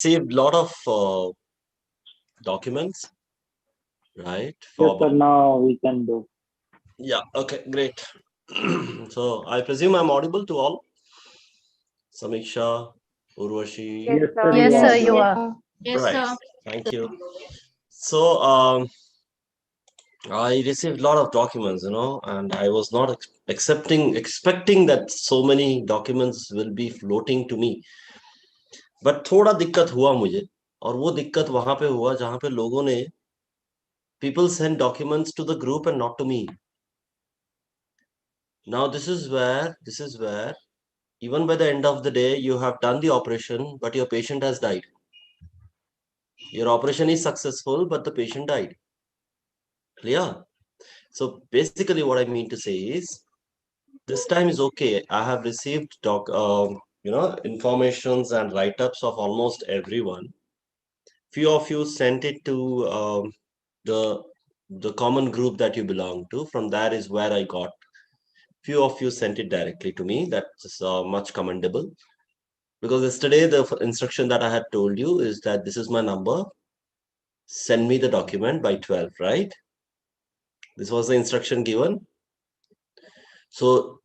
received a lot of documents, right? Yes, sir. Now we can do. Yeah, okay, great. So I presume I'm audible to all. Samiksha, Urvashi. Yes, sir. Yes, You sir, are. you Yes, are. sir. Right. Thank you. So I received a lot of documents, and I was not expecting that so many documents will be floating to me. But थोड़ा दिक्कत हुआ मुझे, और वो दिक्कत वहां पे हुआ जहां पे लोगों ने people send documents to the group and not to me. Now this is where even by the end of the day you have done the operation, but your patient has died. Your operation is successful, but the patient died. Clear? So basically what I mean to say is, this time is okay. I have received informations and write-ups of almost everyone. Few of you sent it to the common group that you belong to. From that is where I got. Few of you sent it directly to me. That's much commendable. Because yesterday the instruction that I had told you is that this is my number. Send me the document by 12, right? This was the instruction given. So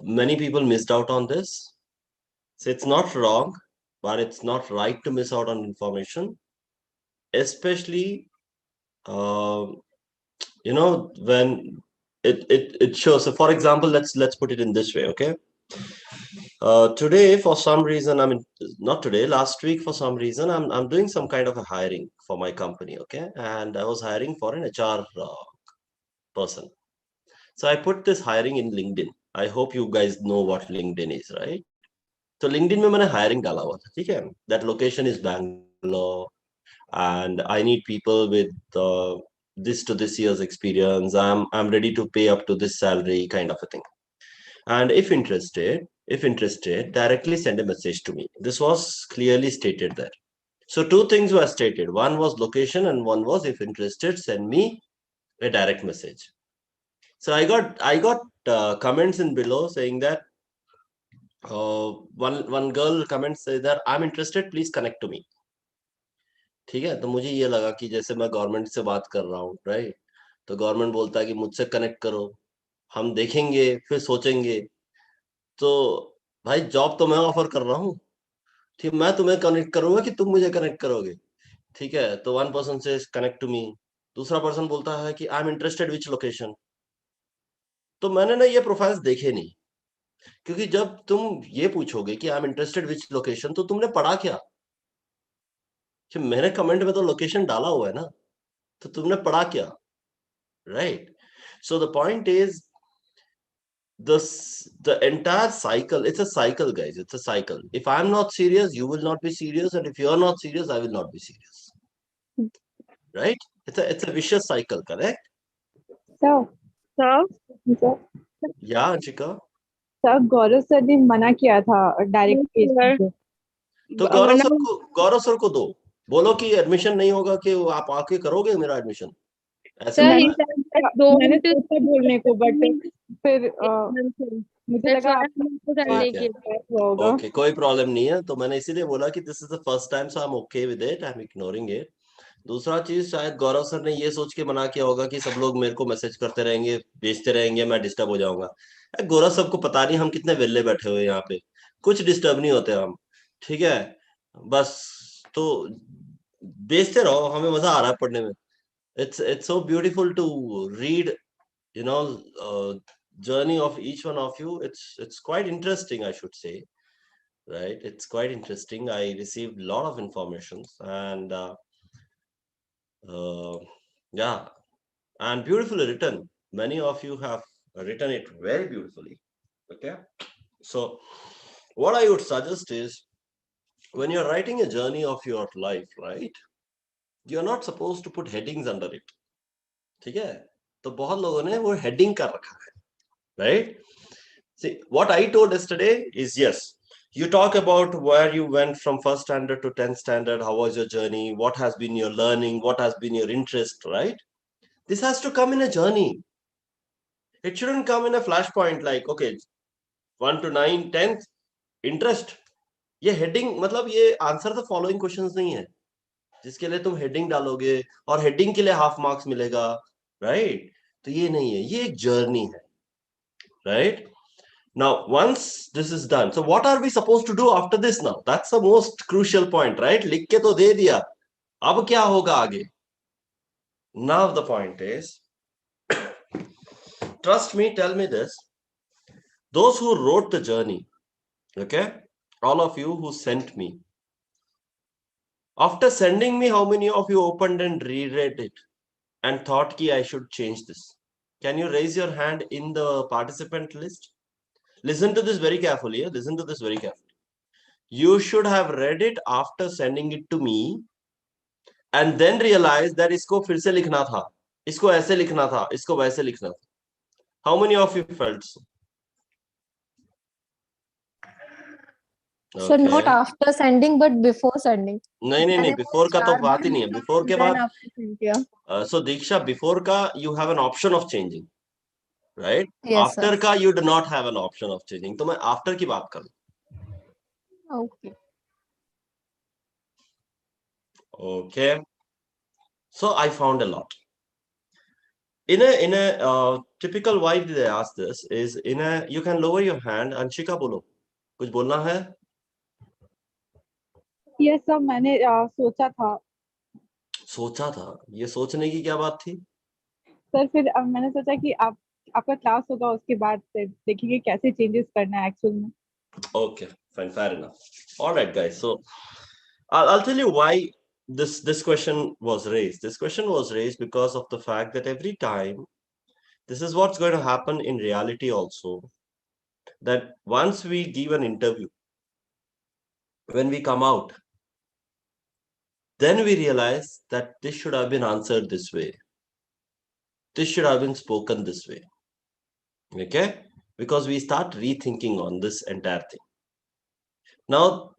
many people missed out on this. So it's not wrong, but it's not right to miss out on information, especially uh, when it shows. So for example, let's put it in this way, okay? Today, for some reason, I mean, not today, last week, for some reason, I'm doing some kind of a hiring for my company, okay? And I was hiring for an HR person. So I put this hiring in LinkedIn. I hope you guys know what LinkedIn is, right? So LinkedIn में मैंने hiring डाला हुआ था, ठीक है? That location is Bangalore, and I need people with this to this year's experience. I'm ready to pay up to this salary, kind of a thing. And if interested, directly send a message to me. This was clearly stated there. So two things were stated. One was location, and one was, if interested, send me a direct message. So I got comments in below saying that one girl comments say that I'm interested, please connect to me. ठीक है, तो मुझे ये लगा कि जैसे मैं government से बात कर रहा हूँ, राइट? तो गवर्नमेंट बोलता है कि मुझसे कनेक्ट करो, हम देखेंगे, फिर सोचेंगे। तो भाई जॉब तो मैं ऑफर कर रहा हूँ, ठीक, मैं तुम्हें कनेक्ट करूंगा कि तुम मुझे कनेक्ट करोगे? ठीक है, तो वन पर्सन से कनेक्ट टू मी, दूसरा पर्सन बोलता है कि I am interested which location. तो मैंने ना ये प्रोफाइल्स देखे नहीं, क्योंकि जब तुम ये पूछोगे कि I am interested which location, तो तुमने पढ़ा क्या? कि मैंने कमेंट में तो लोकेशन डाला हुआ है ना, तो तुमने पढ़ा क्या, right? So the point is, the entire cycle, it's a cycle, guys, it's a cycle. If I'm not serious, you will not be serious, and if you're not serious, I will not be serious, right? It's a vicious cycle, correct? Sir, Sir, sir, Yeah, Anshika. sir, Gaurav sir ने मना किया था direct yes, sir. Case. तो गौरव sir को दो, बोलो कि admission नहीं होगा, कि आप आके करोगे मेरा एडमिशन, ऐसे Sir, बोलना he है। said that मैंने don't सोचा बोलने को, बट फिर मुझे that's लगा why आपका I'm also ठीक telling है, you. हुआ होगा। ओके, कोई प्रॉब्लम नहीं है। तो मैंने इसीलिए बोला कि this is the first time, so I am okay with it, I am ignoring it. दूसरा चीज, शायद गौरव सर ने ये सोच के मना किया होगा कि सब लोग मेरे को मैसेज करते रहेंगे, भेजते रहेंगे, मैं डिस्टर्ब हो जाऊंगा। गौरव सबको पता नहीं हम कितने वेल्ले बैठे हुए यहाँ पे, कुछ डिस्टर्ब नहीं होते हम, ठीक है? बस, तो भेजते रहो, हमें मजा आ रहा है पढ़ने में। it's so beautiful to read, you know journey of each one of you. It's quite interesting, I should say, right? It's quite interesting. I received a lot of informations, and uh, yeah, and beautifully written. Many of you have written it very beautifully, okay? So what I would suggest is, when you're writing a journey of your life, right, you're not supposed to put headings under it, ठीक है? तो बहुत लोगों ने वो heading कर रखा है, right? See, what I told yesterday is, yes, you talk about where you went from first standard to 10th standard, how was your journey, what has been your learning, what has been your interest, right? This has to come in a journey. It shouldn't come in a flashpoint like, okay, 1 to 9, 10th, interest. ये heading मतलब ये answer the following questions नहीं है जिसके लिए तुम heading डालोगे और हेडिंग के लिए हाफ मार्क्स मिलेगा, राइट? तो ये नहीं है, ये एक जर्नी है, right? Now, once this is done, so what are we supposed to do after this now? That's the most crucial point, right? लिख के तो दे दिया, अब क्या होगा आगे? Now the point is, trust me, tell me this. Those who wrote the journey, okay, all of you who sent me, after sending me, how many of you opened and reread it and thought ki I should change this? Can you raise your hand in the participant list? Listen to this very carefully. Listen to this very carefully. You should have read it after sending it to me and then realize that इसको फिर से लिखना था, इसको ऐसे लिखना था, इसको वैसे लिखना था. How many of you felt so? So not after sending, but before sending. नहीं, before का तो बात ही नहीं है. Before के बाद. So Diksha, before का you have an option of changing, right? Yes, After sir. का you do not have an option of changing. तो मैं after की बात करूँ. Okay. Okay. So I found a lot. In a typical, why did I ask this? Is in a, you can lower your hand. Anshika बोलो. कुछ बोलना है? ये सब मैंने सोचा था सोचा था. ये सोचने की क्या बात थी? सर, फिर अब मैंने सोचा कि आपका क्लास होगा, उसके बाद फिर देखेंगे कैसे चेंजेस करना है एक्चुअल में. Okay, fine, fair enough. All right, guys. So I'll tell you why this question was raised. This question was raised because of the fact that every time, this is what's going to happen in reality also, that once we give an interview, when we come out, then we realize that this should have been answered this way. This should have been spoken this way. Okay? Because we start rethinking on this entire thing. Now,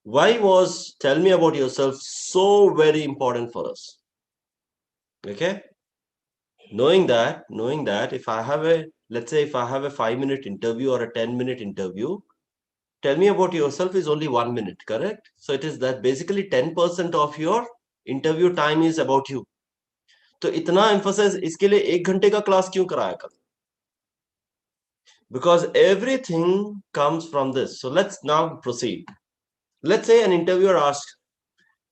why was tell me about yourself so very important for us? Okay? Knowing that if I have a, let's say if I have a 5-minute interview or a 10-minute interview, tell me about yourself is only 1 minute, correct? So it is that basically 10% of your interview time is about you. तो इतना emphasis इसके लिए 1 घंटे का class क्यों कराया कर? Because everything comes from this. So let's now proceed. Let's say an interviewer asks,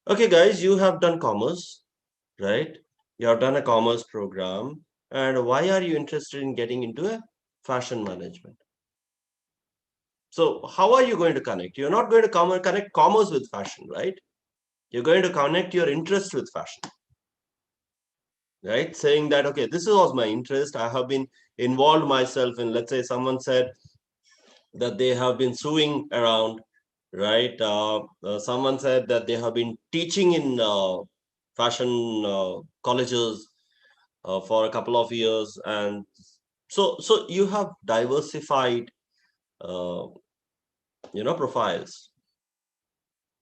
okay guys, you have done commerce, right? You have done a commerce program, and why are you interested in getting into a fashion management? So how are you going to connect? You're not going to connect commerce with fashion, right? You're going to connect your interest with fashion, right? Saying that, okay, this was my interest. I have been involved myself in, let's say someone said that they have been sewing around, right? Someone said that they have been teaching in fashion colleges for a couple of years, and so you have diversified profiles.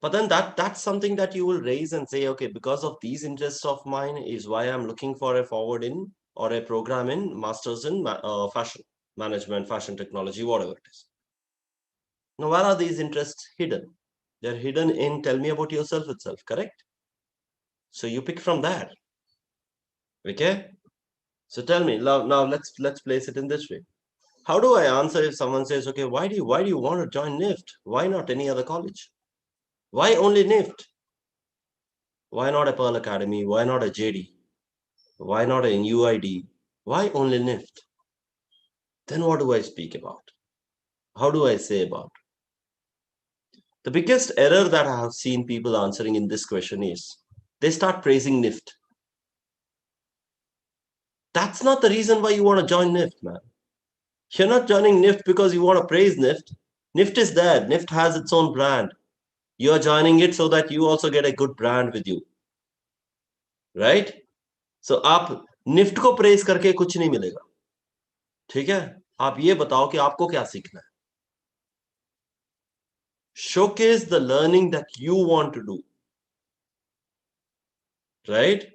But then that's something that you will raise and say, okay, because of these interests of mine is why I'm looking for a forward in or a program in masters in fashion management, fashion technology, whatever it is. Now, where are these interests hidden? They're hidden in tell me about yourself itself, correct? So you pick from that. Okay? So tell me now let's place it in this way. How do I answer if someone says, okay, why do you want to join Nift? Why not any other college? Why only Nift? Why not a Pearl Academy? Why not a JD? Why not an UID? Why only Nift? Then what do I speak about? How do I say about? The biggest error that I have seen people answering in this question is they start praising Nift. That's not the reason why you want to join Nift, man. You're not joining Nift because you want to praise Nift. Nift is there. Nift has its own brand. You are joining it so that you also get a good brand with you. Right? So आप Nift को praise करके कुछ नहीं मिलेगा. ठीक है? आप ये बताओ कि आपको क्या सीखना है. Showcase the learning that you want to do. Right?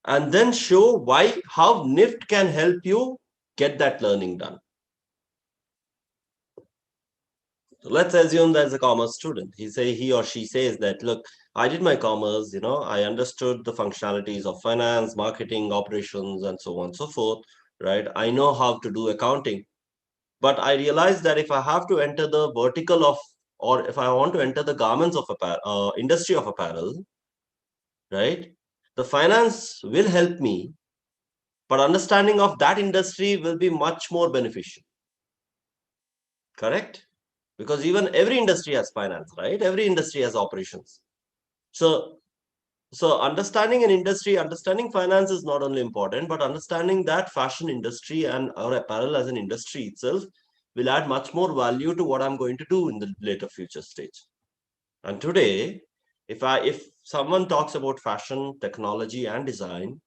And then show how Nift can help you get that learning done. So let's assume there's a commerce student. He or she says that, look, I did my commerce, I understood the functionalities of finance, marketing, operations, and so on and so forth, right? I know how to do accounting. But I realized that if I have to enter the vertical of, or if I want to enter the garments of apparel, industry of apparel, right? The finance will help me, but understanding of that industry will be much more beneficial. Correct? Because even every industry has finance, right? Every industry has operations. So understanding an industry, understanding finance is not only important, but understanding that fashion industry and or apparel as an industry itself will add much more value to what I'm going to do in the later future stage. And today, if someone talks about fashion, technology, and design,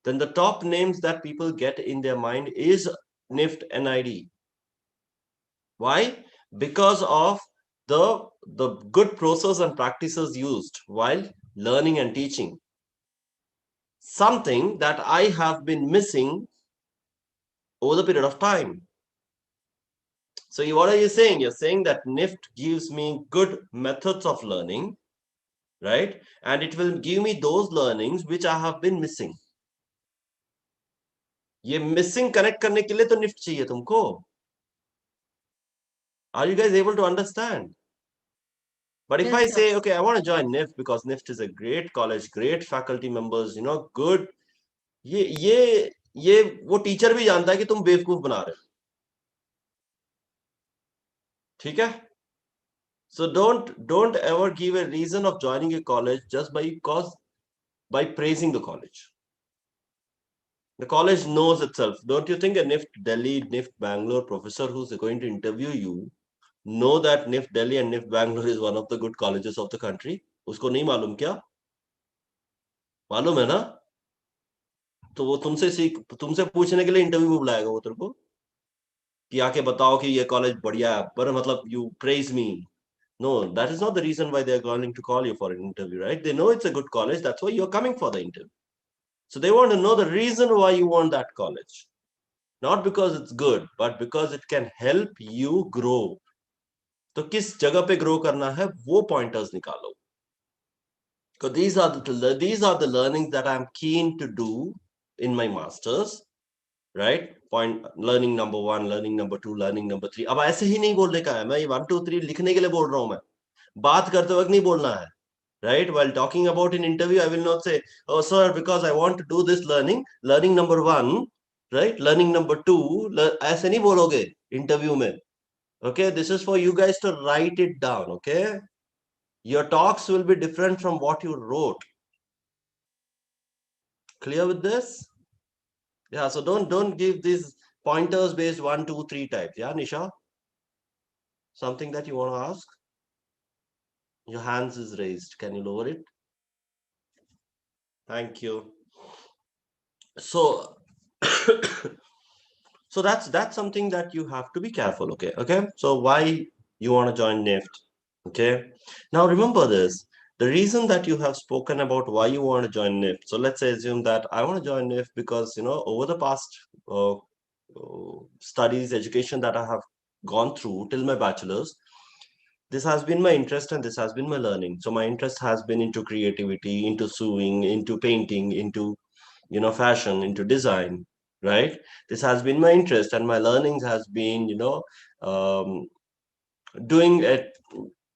then the top names that people get in their mind is Nift NID. Why? Because of the good process and practices used while learning and teaching. Something that I have been missing over the period of time. So what are you saying? You're saying that Nift gives me good methods of learning, right? And it will give me those learnings which I have been missing. ये missing connect करने के लिए तो Nift चाहिए तुमको. Are you guys able to understand? But if Yes, I sir. say, okay, I want to join Nift because Nift is a great college, great faculty members, good. ये वो teacher भी जानता है कि तुम बेवकूफ बना रहे हो. ठीक है? So don't ever give a reason of joining a college just by praising the college. The college knows itself. Don't you think a Nift Delhi, Nift Bangalore professor who's going to interview you know that Nift Delhi and Nift Bangalore is one of the good colleges of the country? उसको नहीं मालूम क्या? मालूम है ना? तो वो तुमसे पूछने के लिए इंटरव्यू में बुलाएगा वो तेरे को कि आके बताओ कि ये कॉलेज बढ़िया है पर मतलब you praise me. No, that is not the reason why they're going to call you for an interview, right? They know it's a good college. That's why you're coming for the interview. So they want to know the reason why you want that college. Not because it's good, but because it can help you grow. तो किस जगह पे grow करना है वो pointers निकालो. So these are the learnings that I'm keen to do in my masters, right? Point learning number 1, learning number 2, learning number 3. अब ऐसे ही नहीं बोलने का है. मैं ये 1, 2, 3 लिखने के लिए बोल रहा हूं मैं. बात करते वक्त नहीं बोलना है. Right? While talking about an interview, I will not say, oh, sir, because I want to do this learning number 1, right? Learning number 2, ऐसे नहीं बोलोगे interview में. Okay, this is for you guys to write it down. Okay, your talks will be different from what you wrote. Clear with this? Yeah. So don't give these pointers based 1, 2, 3 types. Yeah, Nisha. Something that you want to ask? Your hands is raised. Can you lower it? Thank you. So. So that's something that you have to be careful. Okay. So why you want to join Nift? Okay. Now remember this. The reason that you have spoken about why you want to join Nift. So let's say assume that I want to join Nift because over the past studies, education that I have gone through till my bachelor's, this has been my interest and this has been my learning. So my interest has been into creativity, into sewing, into painting, into fashion, into design, right? This has been my interest and my learnings has been um, doing it.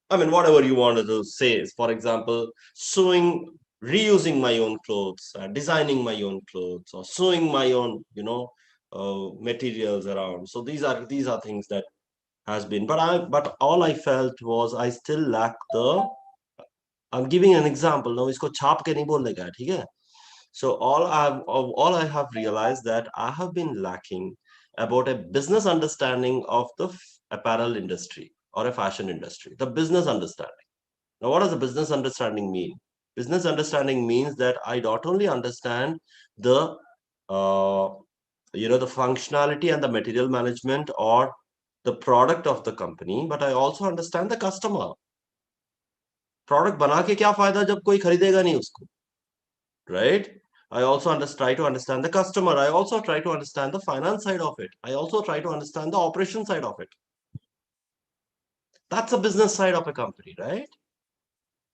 I mean, whatever you wanted to say, for example, sewing, reusing my own clothes, designing my own clothes, or sewing my own materials around. So these are things that has been, but all I felt was I still lack the. I'm giving an example now. इसको छाप के नहीं बोलने का है, ठीक है? So all I have realized that I have been lacking about a business understanding of the apparel industry or a fashion industry. The business understanding. Now, what does the business understanding mean? Business understanding means that I not only understand the the functionality and the material management or the product of the company, but I also understand the customer. Product बना के क्या फायदा जब कोई खरीदेगा नहीं उसको, right? I also try to understand the customer. I also try to understand the finance side of it. I also try to understand the operation side of it. That's a business side of a company, right?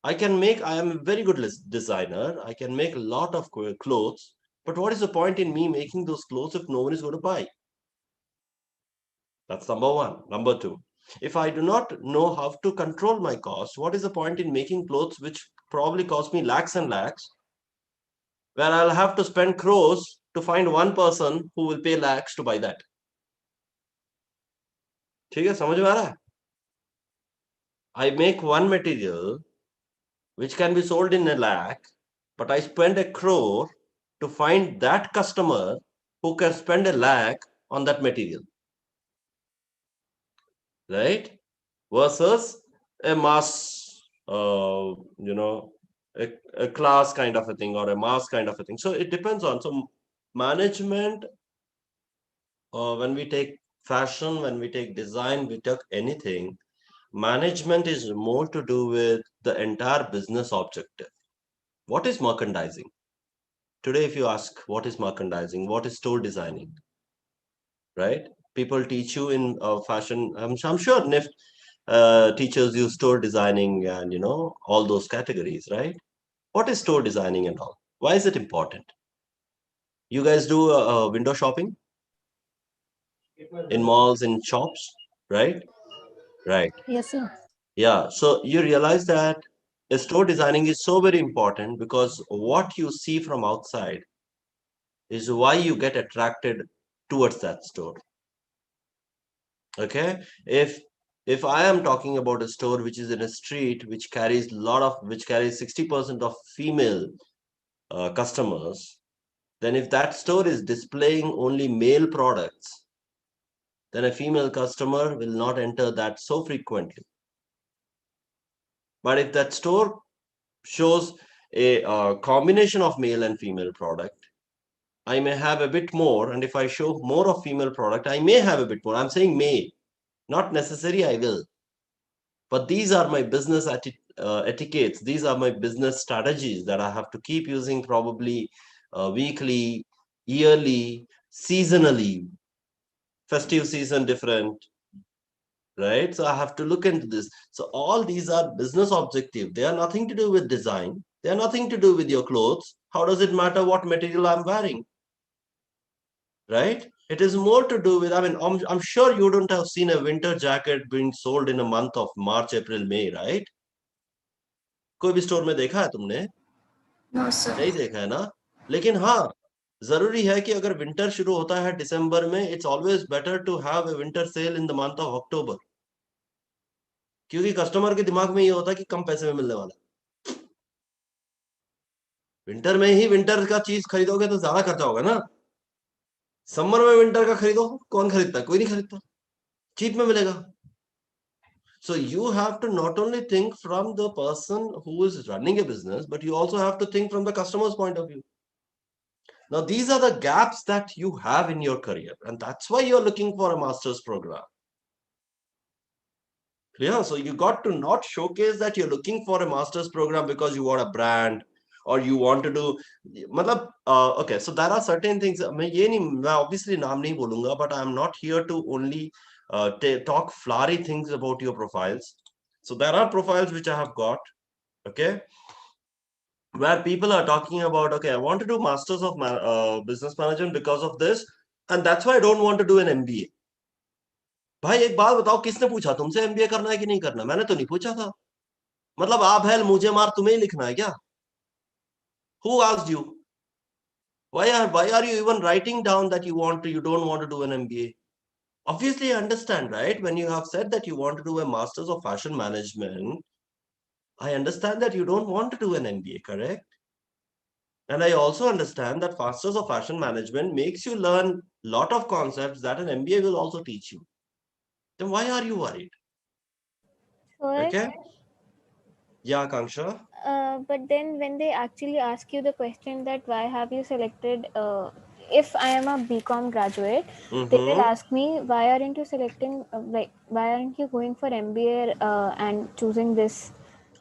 I am a very good designer. I can make a lot of clothes, but what is the point in me making those clothes if no one is going to buy? That's number one. Number two, if I do not know how to control my costs, what is the point in making clothes which probably cost me lakhs and lakhs, where I'll have to spend crores to find one person who will pay lakhs to buy that? ठीक है, समझ में आ रहा है? I make one material which can be sold in a lakh, but I spend a crore to find that customer who can spend a lakh on that material, right? Versus a mass, a class kind of a thing or a mass kind of a thing. So it depends on. So management, when we take fashion, when we take design, we take anything. Management is more to do with the entire business objective. What is merchandising? Today, if you ask what is merchandising, what is store designing, right? People teach you in fashion. I'm sure Nift teaches you store designing and all those categories, right? What is store designing and all? Why is it important? You guys do window shopping in malls, in shops, right? Right. Yes, sir. Yeah. So you realize that store designing is so very important because what you see from outside is why you get attracted towards that store. Okay, if I am talking about a store which is in a street which carries 60% of female customers, then if that store is displaying only male products, then a female customer will not enter that so frequently. But if that store shows a combination of male and female product, I may have a bit more, and if I show more of female product, I may have a bit more. I'm saying may, not necessary I will. But these are my business etiquettes. These are my business strategies that I have to keep using probably weekly, yearly, seasonally, festive season different, right? So I have to look into this. So all these are business objective. They are nothing to do with design. They are nothing to do with your clothes. How does it matter what material I'm wearing? Right? It is more to do with, I'm sure you don't have seen a winter jacket being sold in a month of March, April, May, right? कोई भी store में देखा है तुमने? No, sir. नहीं देखा है ना? लेकिन हाँ, जरूरी है कि अगर विंटर शुरू होता है दिसंबर में, it's always better to have a winter sale in the month of October, क्योंकि कस्टमर के दिमाग में ये होता है कि कम पैसे में मिलने वाला है। विंटर में ही विंटर का चीज खरीदोगे तो ज्यादा खर्चा होगा ना। समर में विंटर का खरीदो, कौन खरीदता है? कोई नहीं खरीदता, चीप में मिलेगा। So you have to not only think from the person who is running a business, but you also have to think from the customer's point of view. Now, these are the gaps that you have in your career, and that's why you're looking for a master's program. Yeah, so you got to not showcase that you're looking for a master's program because you want a brand or you want to do, okay, so there are certain things, मैं obviously नाम नहीं बोलूंगा, but I'm not here to only talk flowery things about your profiles. So there are profiles which I have got, okay, where people are talking about, okay, I want to do masters of business management because of this, and that's why I don't want to do an MBA. भाई एक बात बताओ, किसने पूछा तुमसे MBA करना है कि नहीं करना? मैंने तो नहीं पूछा था। मतलब आप है मुझे मार तुम्हें ही लिखना है क्या? Who asked you? Why are you even writing down that you don't want to do an MBA? Obviously, I understand, right? When you have said that you want to do a master's of fashion management, I understand that you don't want to do an MBA, correct? And I also understand that masters of fashion management makes you learn a lot of concepts that an MBA will also teach you. Then why are you worried? Correct. Okay? Yeah, Kanksha. But then when they actually ask you the question that why have you selected, if I am a BCom graduate, they will ask me why aren't you selecting, why aren't you going for MBA and choosing this?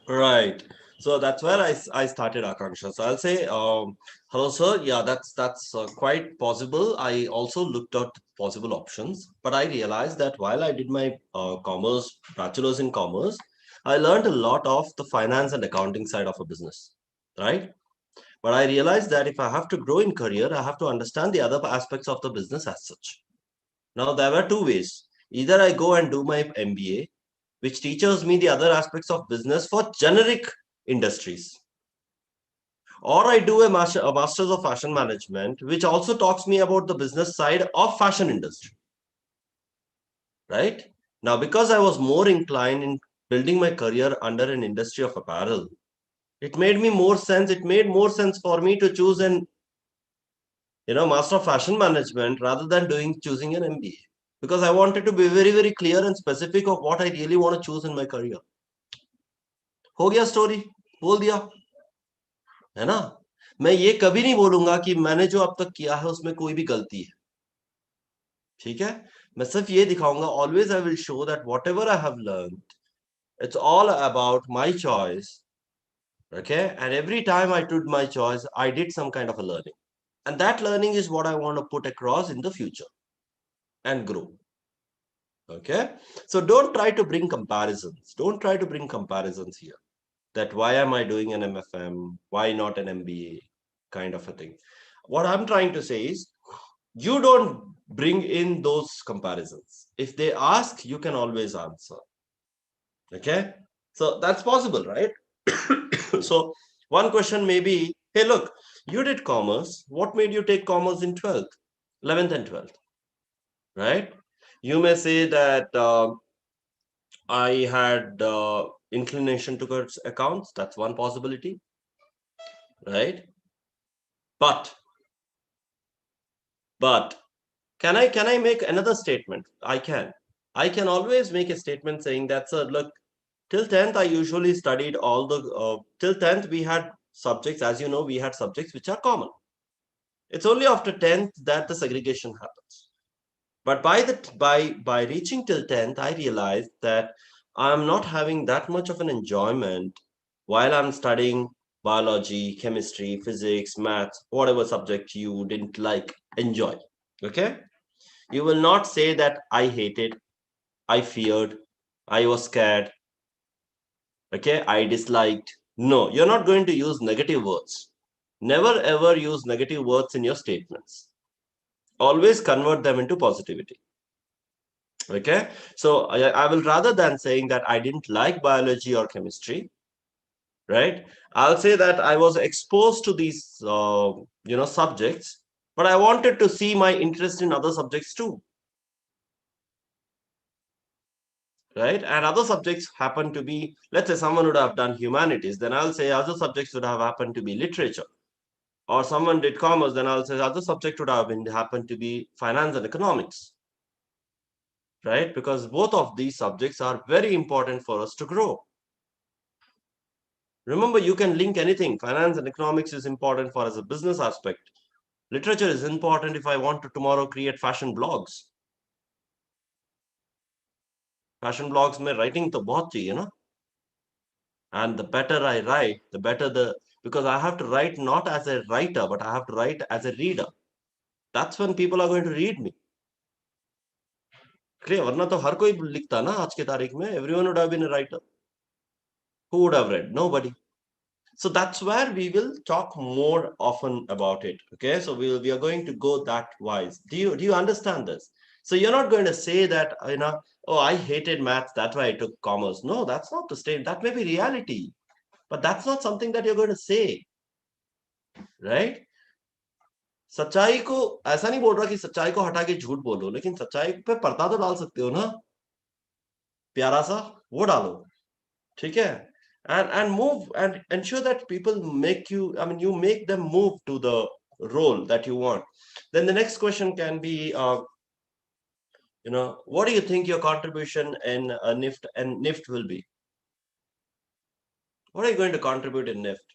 Right. So that's where I started Akanksha. So I'll say, hello, sir. Yeah, that's quite possible. I also looked at possible options, but I realized that while I did my commerce, bachelor's in commerce, I learned a lot of the finance and accounting side of a business, right? But I realized that if I have to grow in career, I have to understand the other aspects of the business as such. Now, there were two ways. Either I go and do my MBA, which teaches me the other aspects of business for generic industries, or I do a master's of fashion management, which also talks me about the business side of fashion industry, right? Now, because I was more inclined in building my career under an industry of apparel, it made me more sense. It made more sense for me to choose an master of fashion management rather than choosing an MBA, because I wanted to be very, very clear and specific of what I really want to choose in my career. हो गया story, बोल दिया, है ना? मैं ये कभी नहीं बोलूंगा कि मैंने जो अब तक किया है उसमें कोई भी गलती है, ठीक है? मैं सिर्फ ये दिखाऊंगा, always I will show that whatever I have learned, it's all about my choice, okay? And every time I took my choice, I did some kind of a learning, and that learning is what I want to put across in the future and grow. Okay, so don't try to bring comparisons. Don't try to bring comparisons here. That why am I doing an MFM? Why not an MBA? Kind of a thing. What I'm trying to say is, you don't bring in those comparisons. If they ask, you can always answer. Okay, so that's possible, right? So one question may be, hey, look, you did commerce. What made you take commerce in 12th, 11th, and 12th? Right? You may say that. I had inclination towards accounts. That's one possibility, right? But but can I make another statement? I can. I can always make a statement saying that, sir, look, till 10th I usually studied all the till 10th we had subjects, as you know, we had subjects which are common. It's only after 10th that the segregation happens. But by reaching till 10th, I realized that I'm not having that much of an enjoyment while I'm studying biology, chemistry, physics, maths, whatever subject you didn't like, enjoy. Okay? You will not say that I hated, I feared, I was scared, okay, I disliked. No, you're not going to use negative words. Never ever use negative words in your statements. Always convert them into positivity. Okay, so I will, rather than saying that I didn't like biology or chemistry, right, I'll say that I was exposed to these subjects, but I wanted to see my interest in other subjects too, right? And other subjects happen to be, let's say someone would have done humanities, then I'll say other subjects would have happened to be literature. Or someone did commerce, then I'll say other subject would have happened to be finance and economics, right? Because both of these subjects are very important for us to grow. Remember, you can link anything. Finance and economics is important for as a business aspect. Literature is important if I want to tomorrow create fashion blogs. Fashion blogs में writing तो बहुत चाहिए ना? And the better I write, the better because I have to write not as a writer, but I have to write as a reader. That's when people are going to read me. Clear? वरना तो हर कोई लिखता ना आज के तारीख में. Everyone would have been a writer. Who would have read? Nobody. So that's where we will talk more often about it. Okay, so we are going to go that wise. Do you understand this? So you're not going to say that, oh, I hated maths, that's why I took commerce. No, that's not the state. That may be reality, but that's not something that you're going to say, right? सच्चाई को ऐसा नहीं बोल रहा कि सच्चाई को हटा के झूठ बोलो, लेकिन सच्चाई पे पर्दा तो डाल सकते हो ना, प्यारा सा वो डालो, ठीक है? And move and ensure that people make you, you make them move to the role that you want. Then the next question can be, what do you think your contribution in Nift and Nift will be? What are you going to contribute in Nift?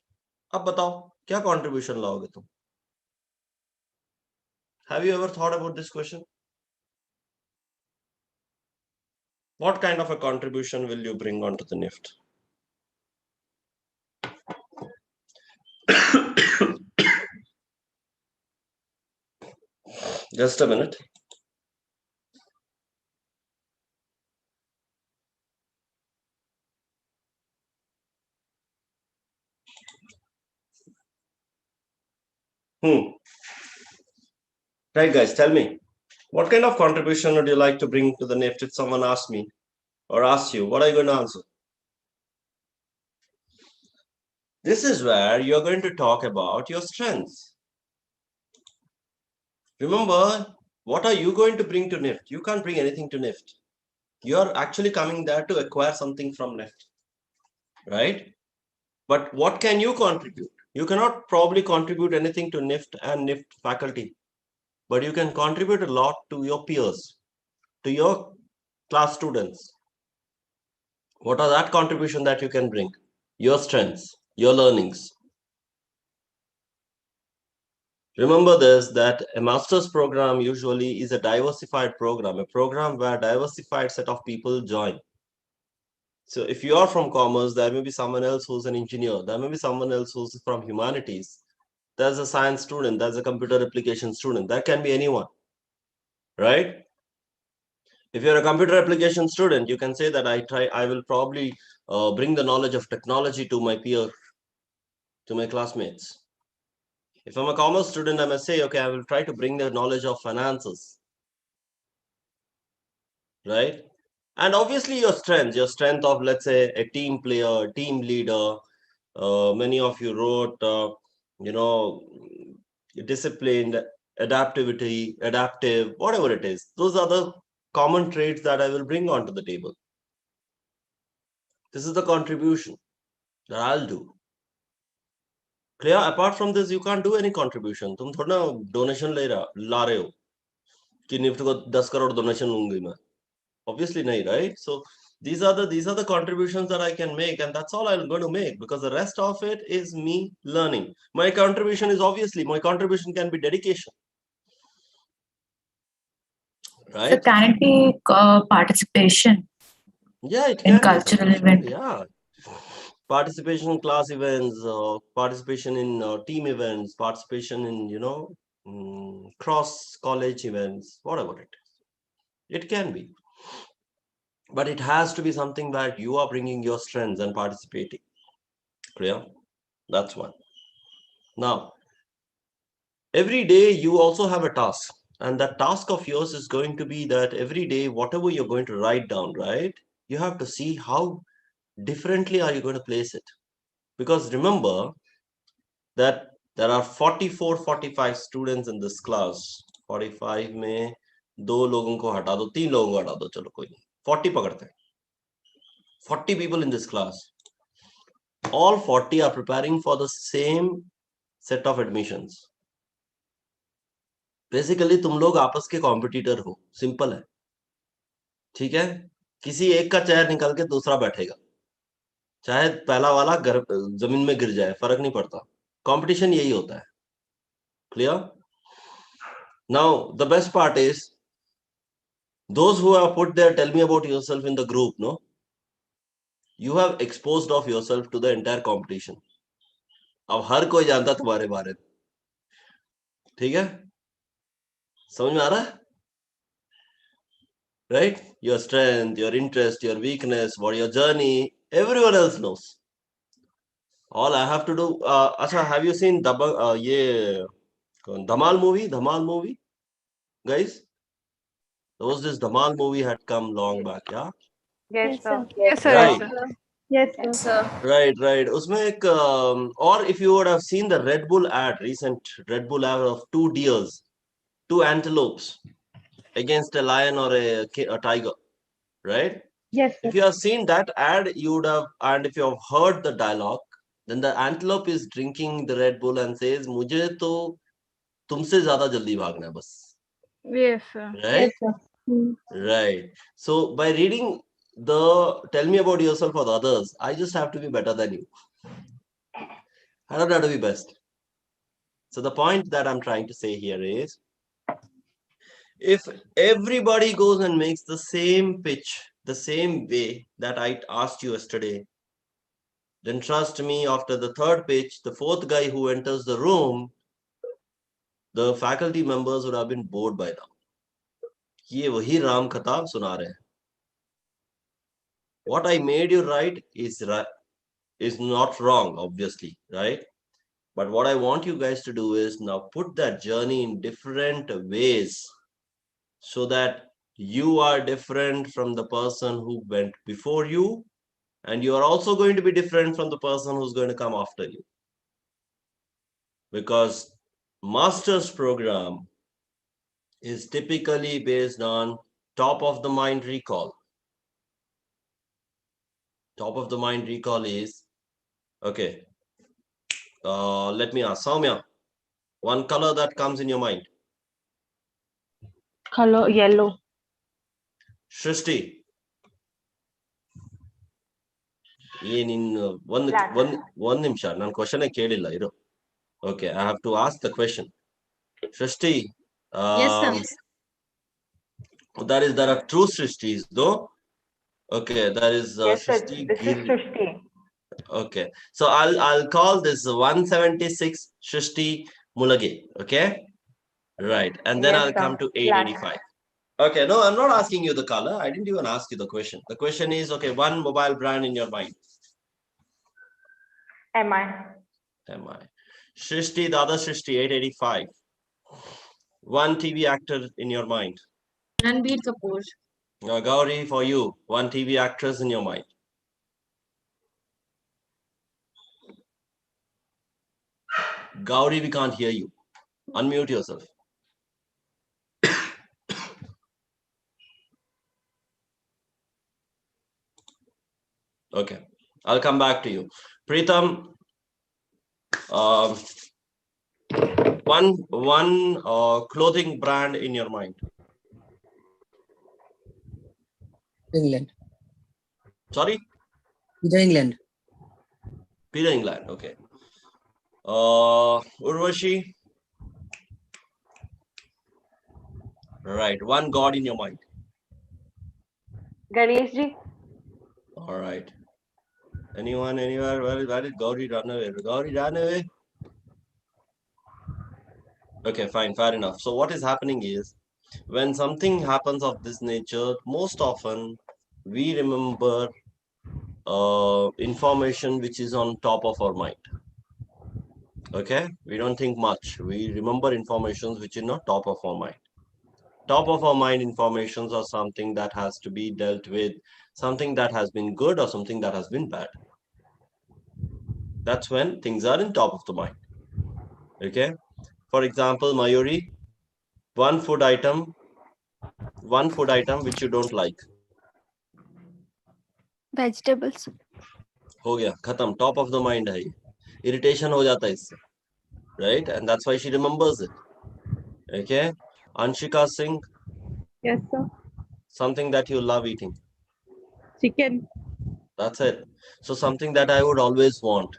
अब बताओ क्या contribution लाओगे तुम? Have you ever thought about this question? What kind of a contribution will you bring onto the Nift? Just a minute. Right, guys, tell me, what kind of contribution would you like to bring to the Nift if someone asks me or asks you? What are you going to answer? This is where you're going to talk about your strengths. Remember, what are you going to bring to Nift? You can't bring anything to Nift. You're actually coming there to acquire something from Nift, right? But what can you contribute? You cannot probably contribute anything to Nift and Nift faculty, but you can contribute a lot to your peers, to your class students. What are that contribution that you can bring? Your strengths, your learnings. Remember this, that a master's program usually is a diversified program, a program where a diversified set of people join. So if you are from commerce, there may be someone else who's an engineer. There may be someone else who's from humanities. There's a science student. There's a computer application student. That can be anyone, right? If you're a computer application student, you can say that I will probably bring the knowledge of technology to my peer, to my classmates. If I'm a commerce student, I must say, okay, I will try to bring the knowledge of finances, right? And obviously your strength of, let's say, a team player, team leader. Many of you wrote, disciplined, adaptive, whatever it is. Those are the common traits that I will bring onto the table. This is the contribution that I'll do. Clear? Apart from this, you can't do any contribution. तुम थोड़ा ना donation ला रहे हो कि NIFT को 10 crore donation लूंगी मैं. Obviously nahi, right? So these are the contributions that I can make, and that's all I'm going to make, because the rest of it is me learning. My contribution can be dedication, right? So can it be participation? Yeah, it in can cultural be. event? Yeah, participation in class events, participation in team events, participation in cross college events, whatever it is. It can be. But it has to be something where you are bringing your strengths and participating. Clear? That's one. Now, every day you also have a task. And that task of yours is going to be that every day, whatever you're going to write down, right? You have to see how differently are you going to place it. Because remember that there are 44, 45 students in this class. 45 में 2 लोगों को हटा दो, 3 लोगों को हटा दो, चलो कोई नहीं, 40 पकड़ते हैं. 40 people in this class. All 40 are preparing for the same set of admissions. Basically तुम लोग आपस के कॉम्पिटिटर हो, सिंपल है, ठीक है? किसी एक का चेयर निकल के दूसरा बैठेगा, चाहे पहला वाला जमीन में गिर जाए, फर्क नहीं पड़ता. कंपटीशन यही होता है. Clear? Now the best part is those who have put there, tell me about yourself in the group, no? You have exposed of yourself to the entire competition. अब हर कोई जानता तुम्हारे बारे में, ठीक है? समझ में आ रहा है? Right? Your strength, your interest, your weakness, what your journey, everyone else knows. All I have to do, Acha, have you seen Dhamal movie, guys? There was this Dhamal movie had come long back, yeah? Yes, sir. Yes, sir. Right. Yes, sir. Right. उसमें एक, or if you would have seen the Red Bull ad, recent Red Bull ad of 2 deers, 2 antelopes against a lion or a tiger, right? Yes, sir. If you have seen that ad, you would have, and if you have heard the dialogue, then the antelope is drinking the Red Bull and says, मुझे तो तुमसे ज़्यादा जल्दी भागना है बस. Yes, sir. Right? Yes, sir. Right. So by reading the tell me about yourself or the others, I just have to be better than you. I don't have to be best. So the point that I'm trying to say here is, if everybody goes and makes the same pitch, the same way that I asked you yesterday, then trust me, after the third pitch, the fourth guy who enters the room the faculty members would have been bored by now. ये वही राम कथा सुना रहे हैं. What I made you write is not wrong, obviously, right? But what I want you guys to do is now put that journey in different ways so that you are different from the person who went before you, and you are also going to be different from the person who's going to come after you. Because master's program is typically based on top of the mind recall. Top of the mind recall is, okay, let me ask, Soumya, one color that comes in your mind. Color yellow. Shrishti. Black. one ನಿಮಿಷ ನಾನು question ಕೇಳಿಲ್ಲ ಇರು. Okay, I have to ask the question. Shrishti, Yes, sir. there are two Shrishtis though. Okay, there is Yes, sir. Shrishti This is Shrishti. Okay, so I'll call this 176 Shrishti Mulage. Okay, right, and then Yes, I'll sir. come to Black. 885. Okay, no, I'm not asking you the color. I didn't even ask you the question. The question is, okay, one mobile brand in your mind. MI. Shrishti, the other Shrishti, 885. One TV actor in your mind. Ranbir Kapoor. Gauri, for you, one TV actress in your mind. Gauri, we can't hear you. Unmute yourself. Okay, I'll come back to you. Preetham, one clothing brand in your mind. England. Sorry? Peter England. Peter England, okay. Urvashi? Right, one god in your mind. Ganesh ji. All right. Anyone, anywhere? Where did Gauri run away? Gauri ran away? Okay, fine, fair enough. So what is happening is, when something happens of this nature, most often we remember information which is on top of our mind. Okay, we don't think much. We remember informations which is not top of our mind. Top of our mind informations are something that has to be dealt with, something that has been good or something that has been bad. That's when things are in top of the mind. Okay, for example, Mayuri, one food item which you don't like. Vegetables. हो गया खत्म, top of the mind है. Irritation हो जाता है इससे, right? And that's why she remembers it. Okay, Anshika Singh. Yes, sir. Something that you love eating. Chicken. That's it. So something that I would always want.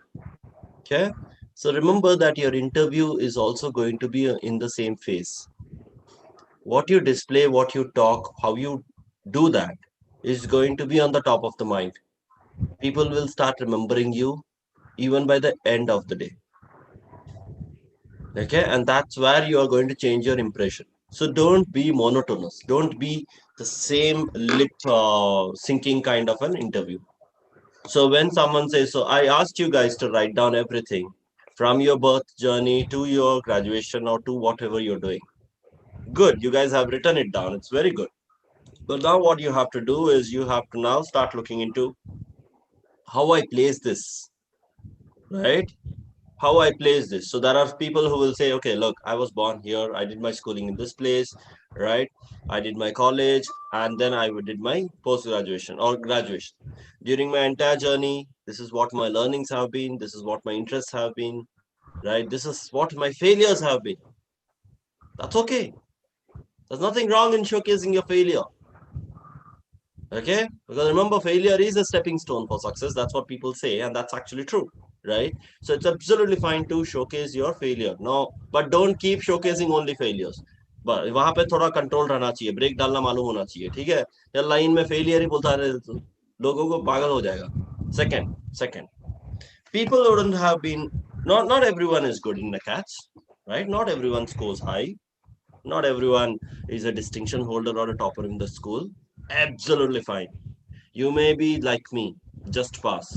Okay, so remember that your interview is also going to be in the same phase. What you display, what you talk, how you do that is going to be on the top of the mind. People will start remembering you even by the end of the day. Okay, and that's where you are going to change your impression. So don't be monotonous. Don't be the same lip syncing kind of an interview. So when someone says, so I asked you guys to write down everything from your birth journey to your graduation or to whatever you're doing. Good, you guys have written it down. It's very good. But now what you have to do is you have to now start looking into how I place this, right? How I place this. So there are people who will say, okay, look, I was born here. I did my schooling in this place, right? I did my college and then I did my post-graduation or graduation. During my entire journey, this is what my learnings have been. This is what my interests have been, right? This is what my failures have been. That's okay. There's nothing wrong in showcasing your failure. Okay, because remember, failure is a stepping stone for success. That's what people say, and that's actually true, right? So it's absolutely fine to showcase your failure. No, but don't keep showcasing only failures. But वहां पे थोड़ा control रहना चाहिए, break डालना मालूम होना चाहिए, ठीक है? या लाइन में फेलियर ही बोलता रहे तो लोगों को पागल हो जाएगा. Second, people wouldn't have been. Not everyone is good in the catch, right? Not everyone scores high. Not everyone is a distinction holder or a topper in the school. Absolutely fine. You may be like me, just pass.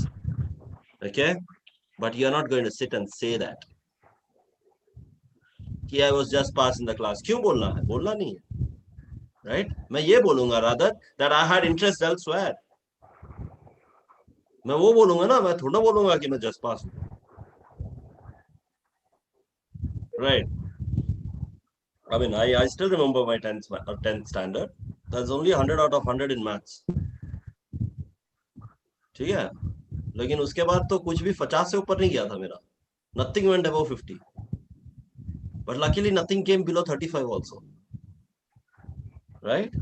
Okay? But you're not going to sit and say that. कि I was just pass in the class. क्यों बोलना है? बोलना नहीं है. Right? मैं ये बोलूंगा rather that I had interest elsewhere. मैं वो बोलूंगा ना, मैं थोड़ा बोलूंगा कि मैं just pass हूँ. Right? I mean, I still remember my 10th standard. There's only 100 out of 100 in maths. ठीक है? लेकिन उसके बाद तो कुछ भी 50 से ऊपर नहीं गया था मेरा. Nothing went above 50. But luckily nothing came below 35 also. Right?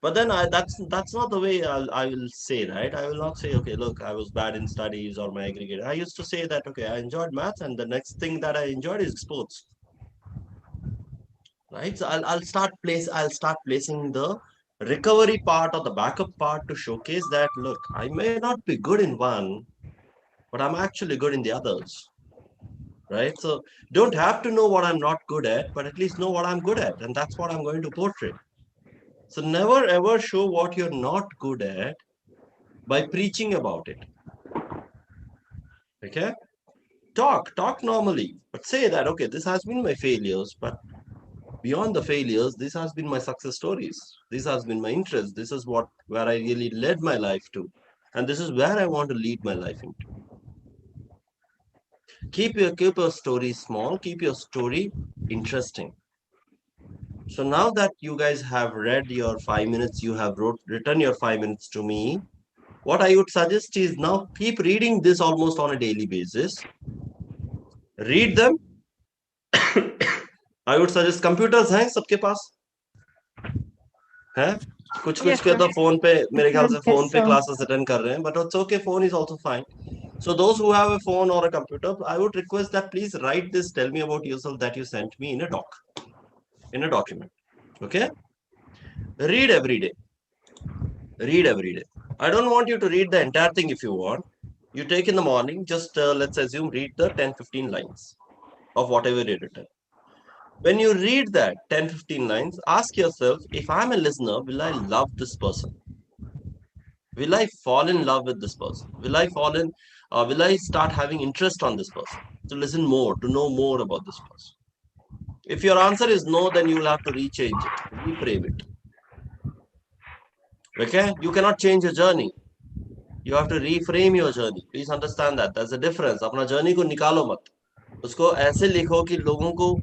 But then that's not the way I will say, right? I will not say, okay, look, I was bad in studies or my aggregate. I used to say that, okay, I enjoyed maths and the next thing that I enjoyed is sports. Right? So I'll start placing the recovery part or the backup part to showcase that, look, I may not be good in one, but I'm actually good in the others. Right? So don't have to know what I'm not good at, but at least know what I'm good at. And that's what I'm going to portray. So never ever show what you're not good at by preaching about it. Okay? Talk normally, but say that, okay, this has been my failures, but beyond the failures, this has been my success stories. This has been my interest. This is where I really led my life to. And this is where I want to lead my life into. Keep your story small, keep your story interesting. So now that you guys have read your 5 minutes, you have written your 5 minutes to me, what I would suggest is now keep reading this almost on a daily basis. Read them. I would suggest computers हैं सबके पास हैं कुछ Yes, के sir. तो phone पे मेरे ख्याल से फोन पे sir. क्लासेस अटेंड कर रहे हैं but it's okay, phone is also fine. So those who have a phone or a computer, I would request that please write this, tell me about yourself that you sent me in a document. Okay? Read every day. Read every day. I don't want you to read the entire thing. If you want, you take in the morning, just let's assume read the 10-15 lines of whatever you written. When you read that 10-15 lines, ask yourself, if I'm a listener, will I love this person? Will I fall in love with this person? Will I start having interest on this person? To listen more, to know more about this person. If your answer is no, then you will have to rechange it, reframe it. Okay? You cannot change your journey. You have to reframe your journey. Please understand that. There's a difference. अपना journey को निकालो मत. उसको ऐसे लिखो कि लोगों को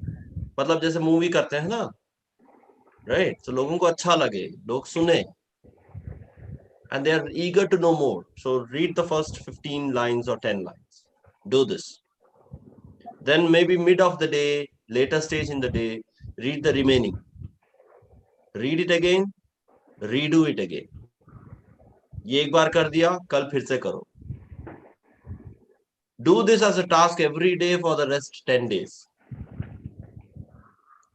मतलब जैसे मूवी करते हैं ना, right? So लोगों को अच्छा लगे, लोग सुने, and they are eager to know more. So read the first 15 lines or 10 lines. Do this. Then maybe mid of the day, later stage in the day, read the remaining. Read it again, redo it again. ये एक बार कर दिया, कल फिर से करो. Do this as a task every day for the rest 10 days.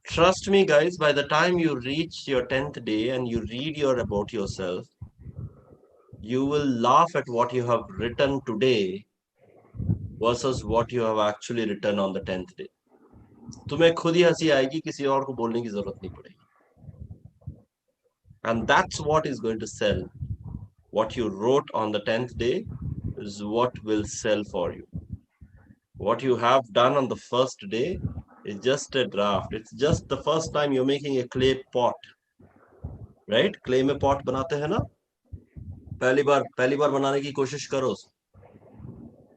Trust me, guys, by the time you reach your 10th day and you read about yourself, you will laugh at what you have written today versus what you have actually written on the 10th day. तुम्हें खुद ही हंसी आएगी, किसी और को बोलने की जरूरत नहीं पड़ेगी. And that's what is going to sell. What you wrote on the 10th day is what will sell for you. What you have done on the first day is just a draft. It's just the first time you're making a clay pot. Right? Clay में pot बनाते हैं ना? पहली बार बनाने की कोशिश करो.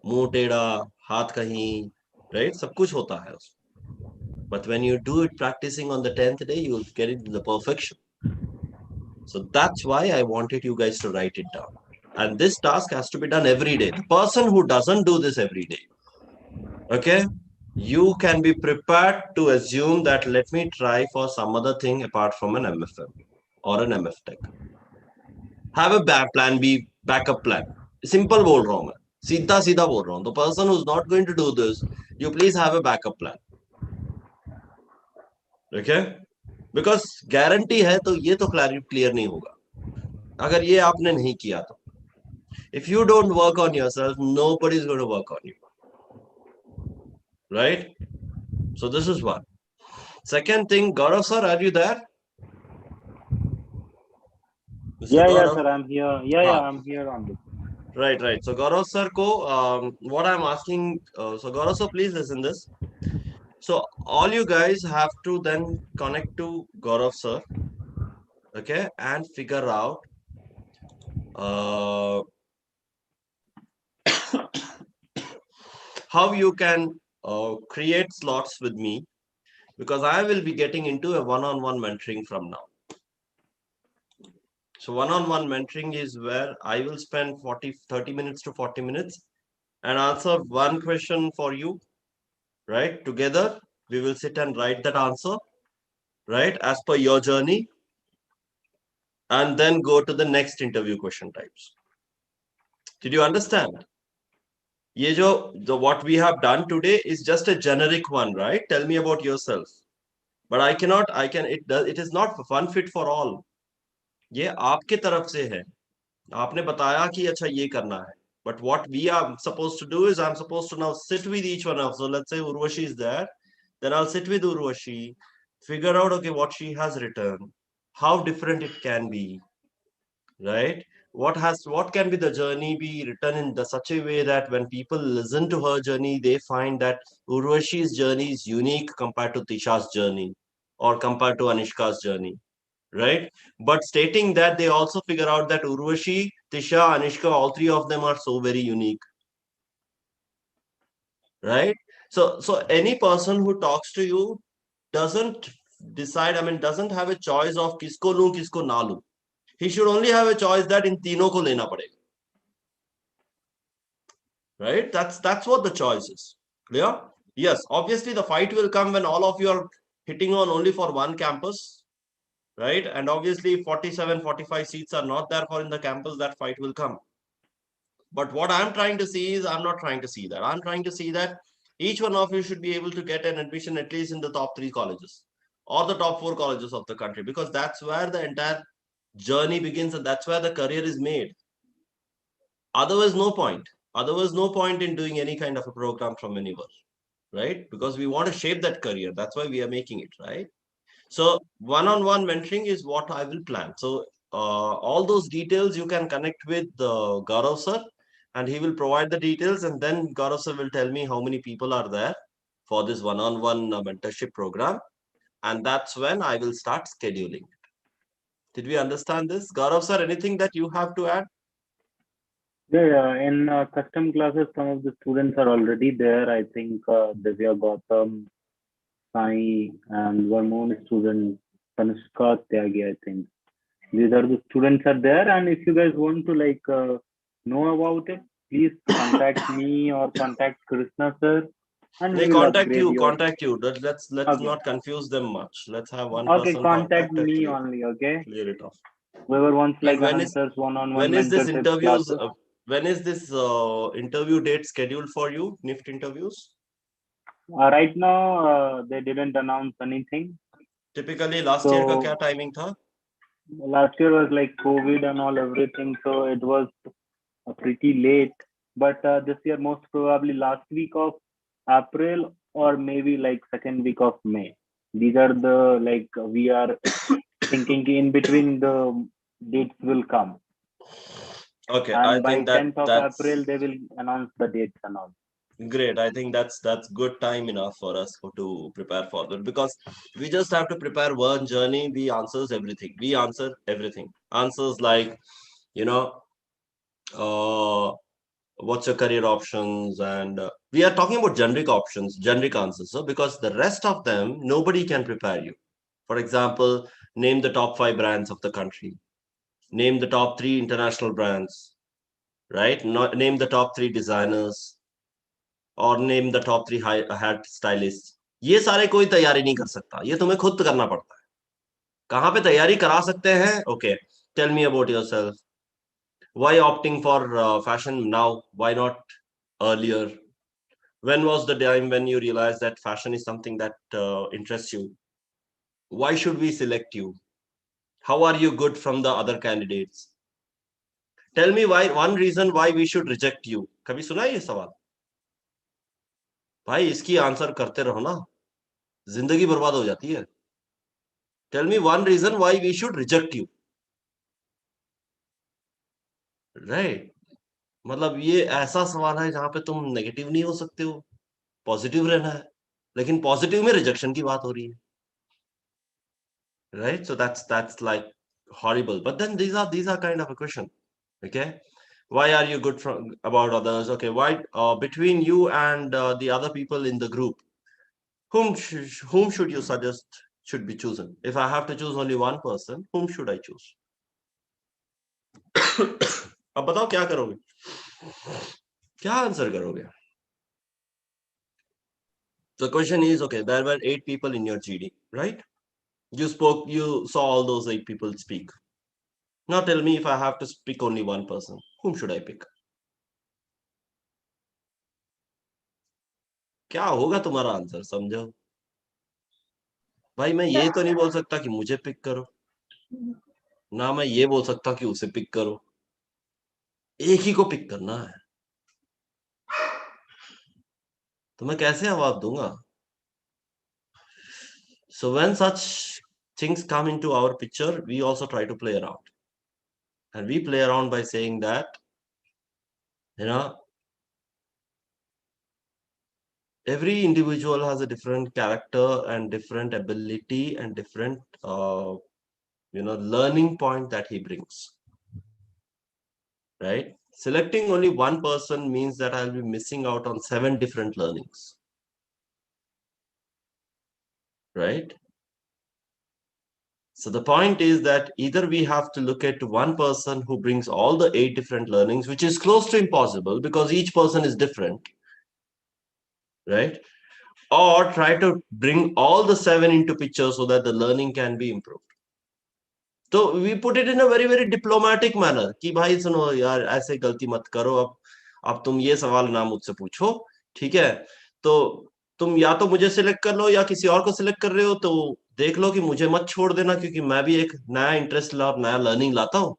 मुंह टेढ़ा, हाथ कहीं, right? सब कुछ होता है उसमें. But when you do it practicing on the 10th day, you'll get it to the perfection. So that's why I wanted you guys to write it down. And this task has to be done every day. The person who doesn't do this every day, okay, you can be prepared to assume that let me try for some other thing apart from an MFM or an MF Tech. Have a plan B, backup plan. Simple बोल रहा हूं मैं, सीधा बोल रहा हूं. The person who's not going to do this, you please have a backup plan. Okay? Because guarantee है तो ये तो clear नहीं होगा अगर ये आपने नहीं किया तो. If you don't work on yourself, nobody is going to work on you. Right? So this is one. Second thing, Gaurav sir, are you there? Mr. Yeah, Gaurav? sir, I'm here. Yeah, I'm here on this. Right. So Gaurav sir ko, what I'm asking, so Gaurav sir, please listen this. So all you guys have to then connect to Gaurav sir, okay, and figure out how you can create slots with me, because I will be getting into a one-on-one mentoring from now. So one-on-one mentoring is where I will spend 30 minutes to 40 minutes and answer one question for you, right? Together, we will sit and write that answer, right? As per your journey, and then go to the next interview question types. Did you understand? What we have done today is just a generic one, right? Tell me about yourself. But it is not one fit for all. ये आपके तरफ से है. आपने बताया कि अच्छा ये करना है. But what we are supposed to do is I'm supposed to now sit with each one of. So let's say Urvashi is there. Then I'll sit with Urvashi, figure out, okay, what she has written, how different it can be, right? What can be the journey be written in such a way that when people listen to her journey, they find that Urvashi's journey is unique compared to Tisha's journey or compared to Anishka's journey, right? But stating that, they also figure out that Urvashi, Tisha, Anishka, all three of them are so very unique, right? So any person who talks to you doesn't doesn't have a choice of kisko lu, kisko na lu. He should only have a choice that in तीनों को लेना पड़ेगा, right? That's what the choice is. Clear? Yes, obviously the fight will come when all of you are hitting on only for one campus, right? And obviously 47, 45 seats are not there for in the campus, that fight will come. But what I'm trying to see is, I'm not trying to see that. I'm trying to see that each one of you should be able to get an admission at least in the top 3 colleges or the top 4 colleges of the country, because that's where the entire journey begins and that's where the career is made. Otherwise, no point. Otherwise, no point in doing any kind of a program from anywhere, right? Because we want to shape that career. That's why we are making it, right? So one-on-one mentoring is what I will plan. So all those details you can connect with Gaurav sir, and he will provide the details, and then Gaurav sir will tell me how many people are there for this one-on-one mentorship program, and that's when I will start scheduling. Did we understand this? Gaurav sir, anything that you have to add? Yeah. In custom classes, some of the students are already there. I think Divya, Gautam, Sai, and one more student, Tanushka, Tyagi, I think. These are the students are there, and if you guys want to know about it, please contact me or contact Krishna sir, and They we will contact upgrade you. your. Contact you. Let's Okay. not confuse them much. Let's have one Okay, person contact contact and me clear only. Okay. it off. Whoever wants And Ananth sir's one-on-one when is this mentorship interviews? classes. When is this interview date scheduled for you? Nift interviews. Right now, they didn't announce anything. Typically, last year का क्या So timing था? last year was like COVID and all everything, so it was pretty late. But this year, most probably last week of April or maybe like second week of May. These are the we are thinking in between the dates will come. Okay, I And by think 10th of that's April, they will announce the dates and all. great. I think that's good time enough for us to prepare for that, because we just have to prepare one journey. We answers everything. We answer everything. Answers like, you know, what's your career options, and we are talking about generic options, generic answers. So because the rest of them, nobody can prepare you. For example, name the top 5 brands of the country. Name the top 3 international brands, right? Name the top 3 designers, और name the top 3 hair stylist. ये सारे कोई तैयारी नहीं कर सकता, ये तुम्हें खुद करना पड़ता है. कहाँ पे तैयारी करा सकते हैं? Okay, tell me about yourself. Why opting for fashion now? Why not earlier? When was the time when you realized that fashion is something that interests you? Why should we select you? How are you good from the other candidates? Tell me why, one reason why we should reject you. कभी सुना है ये सवाल? भाई इसकी answer करते रहो ना. जिंदगी बर्बाद हो जाती है. Tell me one reason why we should reject you. Right? मतलब ये ऐसा सवाल है जहां पे तुम नेगेटिव नहीं हो सकते हो, पॉजिटिव रहना है, लेकिन पॉजिटिव में रिजेक्शन की बात हो रही है. Right? So that's like horrible. But then these are kind of a question. Okay? Why are you good from about others? Okay, why between you and the other people in the group, whom should you suggest should be chosen? If I have to choose only one person, whom should I choose? अब बताओ क्या करोगे, क्या answer करोगे? The question is, okay, there were 8 people in your GD, right? You saw all those 8 people speak. Now tell me, if I have to pick only one person, whom should I pick? क्या होगा तुम्हारा answer, समझो भाई. मैं ये तो नहीं बोल सकता कि मुझे पिक करो, ना मैं ये बोल सकता कि उसे पिक करो. एक ही को पिक करना है. तो मैं कैसे जवाब दूंगा? So when such things come into our picture, we also try to play around. And we play around by saying that, every individual has a different character and different ability and different, learning point that he brings. Right? Selecting only one person means that I'll be missing out on 7 different learnings. Right? So the point is that either we have to look at one person who brings all the 8 different learnings, which is close to impossible because each person is different, right? Or try to bring all the 7 into picture so that the learning can be improved. So we put it in a very, very diplomatic manner कि भाई सुनो यार, ऐसे गलती मत करो, अब तुम ये सवाल ना मुझसे पूछो, ठीक है? तो तुम या तो मुझे सिलेक्ट कर लो या किसी और को सिलेक्ट कर रहे हो तो देख लो कि मुझे मत छोड़ देना, क्योंकि मैं भी एक नया इंटरेस्ट ला, नया लर्निंग लाता हूँ.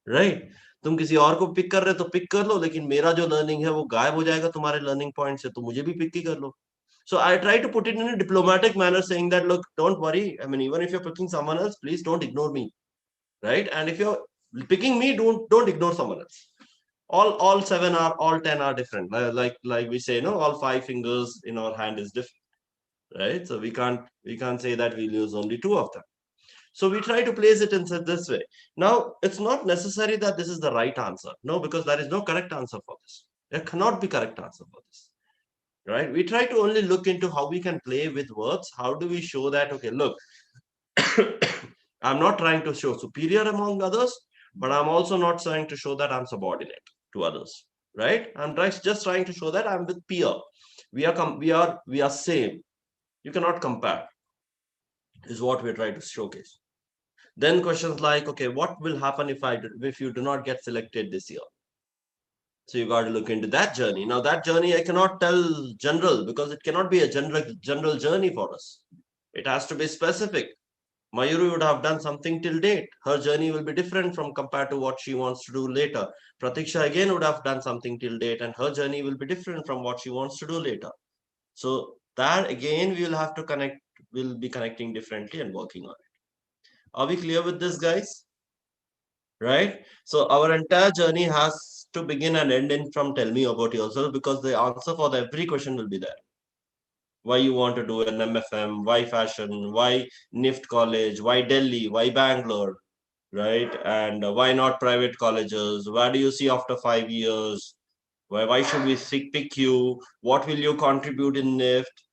राइट? तुम किसी और को पिक कर रहे हो तो पिक कर लो, लेकिन मेरा जो लर्निंग है वो गायब हो जाएगा तुम्हारे लर्निंग पॉइंट से, तो मुझे भी पिक ही कर लो. So I try to put it in a diplomatic manner, saying that, look, don't worry. I mean, even if you're picking someone else, please don't ignore me, right? And if you're picking me, don't ignore someone else. All 7 are, all 10 are different. Like we say, no, all 5 fingers in our hand is different, right? So we can't say that we'll use only 2 of them. So we try to place it in this way. Now, it's not necessary that this is the right answer. No, because there is no correct answer for this. There cannot be correct answer for this. Right? We try to only look into how we can play with words. How do we show that, okay, look, I'm not trying to show superior among others, but I'm also not trying to show that I'm subordinate to others. Right? I'm just trying to show that I'm with peer. We are same. You cannot compare, is what we're trying to showcase. Then questions like, okay, what will happen if you do not get selected this year? So you got to look into that journey. Now that journey I cannot tell general, because it cannot be a general journey for us. It has to be specific. Mayuri would have done something till date. Her journey will be different from compared to what she wants to do later. Pratiksha again would have done something till date, and her journey will be different from what she wants to do later. So that again we will have to connect. We'll be connecting differently and working on it. Are we clear with this, guys? Right? So our entire journey has to begin and end in from tell me about yourself, because the answer for every question will be there. Why you want to do an MFM, why fashion, why Nift college, why Delhi, why Bangalore, right? And why not private colleges? Where do you see after 5 years? Why should we pick you? What will you contribute in Nift,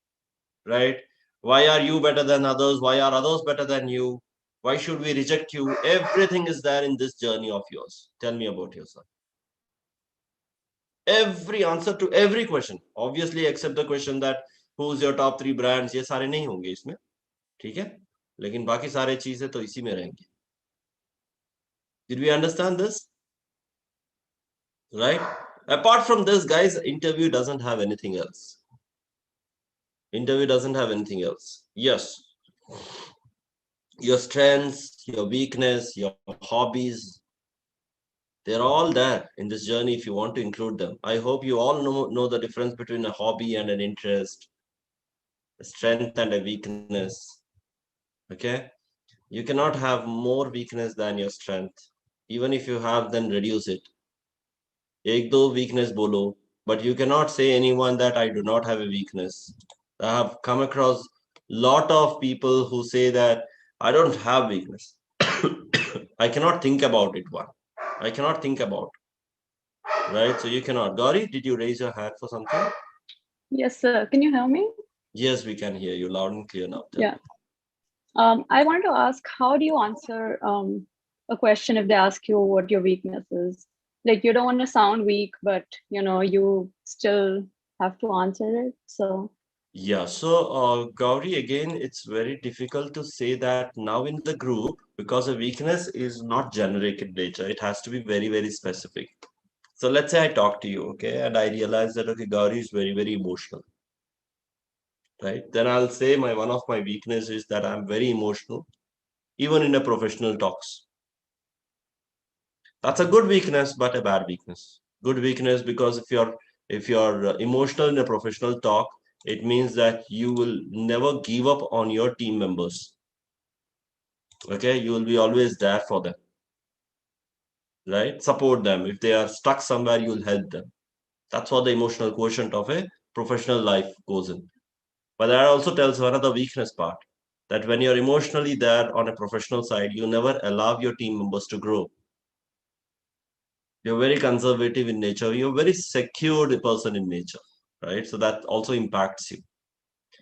right? Why are you better than others? Why are others better than you? Why should we reject you? Everything is there in this journey of yours. Tell me about yourself. Every answer to every question, obviously except the question that who's your top 3 brands, ये सारे नहीं होंगे इसमें, ठीक है? लेकिन बाकी सारे चीजें तो इसी में रहेंगी. Did we understand this? Right? Apart from this, guys, interview doesn't have anything else. Interview doesn't have anything else. Yes, your strengths, your weakness, your hobbies, they're all there in this journey if you want to include them. I hope you all know the difference between a hobby and an interest. a strength and a weakness. Okay, you cannot have more weakness than your strength. Even if you have, then reduce it. Ek do weakness bolo, but you cannot say anyone that I do not have a weakness. I have come across lot of people who say that I don't have weakness. I cannot think about it. One, I cannot think about. Right, so you cannot. Gauri, did you raise your hand for something? Yes, sir. Can you hear me? Yes, we can hear you loud and clear now. Tell Yeah. me. I wanted to ask, how do you answer a question if they ask you what your weakness is? Like, you don't want to sound weak, but you still have to answer it. So Yeah, so Gauri, again, it's very difficult to say that now in the group because a weakness is not generic in nature. It has to be very, very specific. So let's say I talk to you, okay, and I realize that okay, Gauri is very, very emotional, right? Then I'll say one of my weaknesses is that I'm very emotional, even in a professional talks. That's a good weakness, but a bad weakness. Good weakness because if you're emotional in a professional talk, it means that you will never give up on your team members. Okay, you will be always there for them, right? Support them. If they are stuck somewhere, you'll help them. That's what the emotional quotient of a professional life goes in. But that also tells another weakness part that when you're emotionally there on a professional side, you never allow your team members to grow. You're very conservative in nature. You're a very secured person in nature, right? So that also impacts you.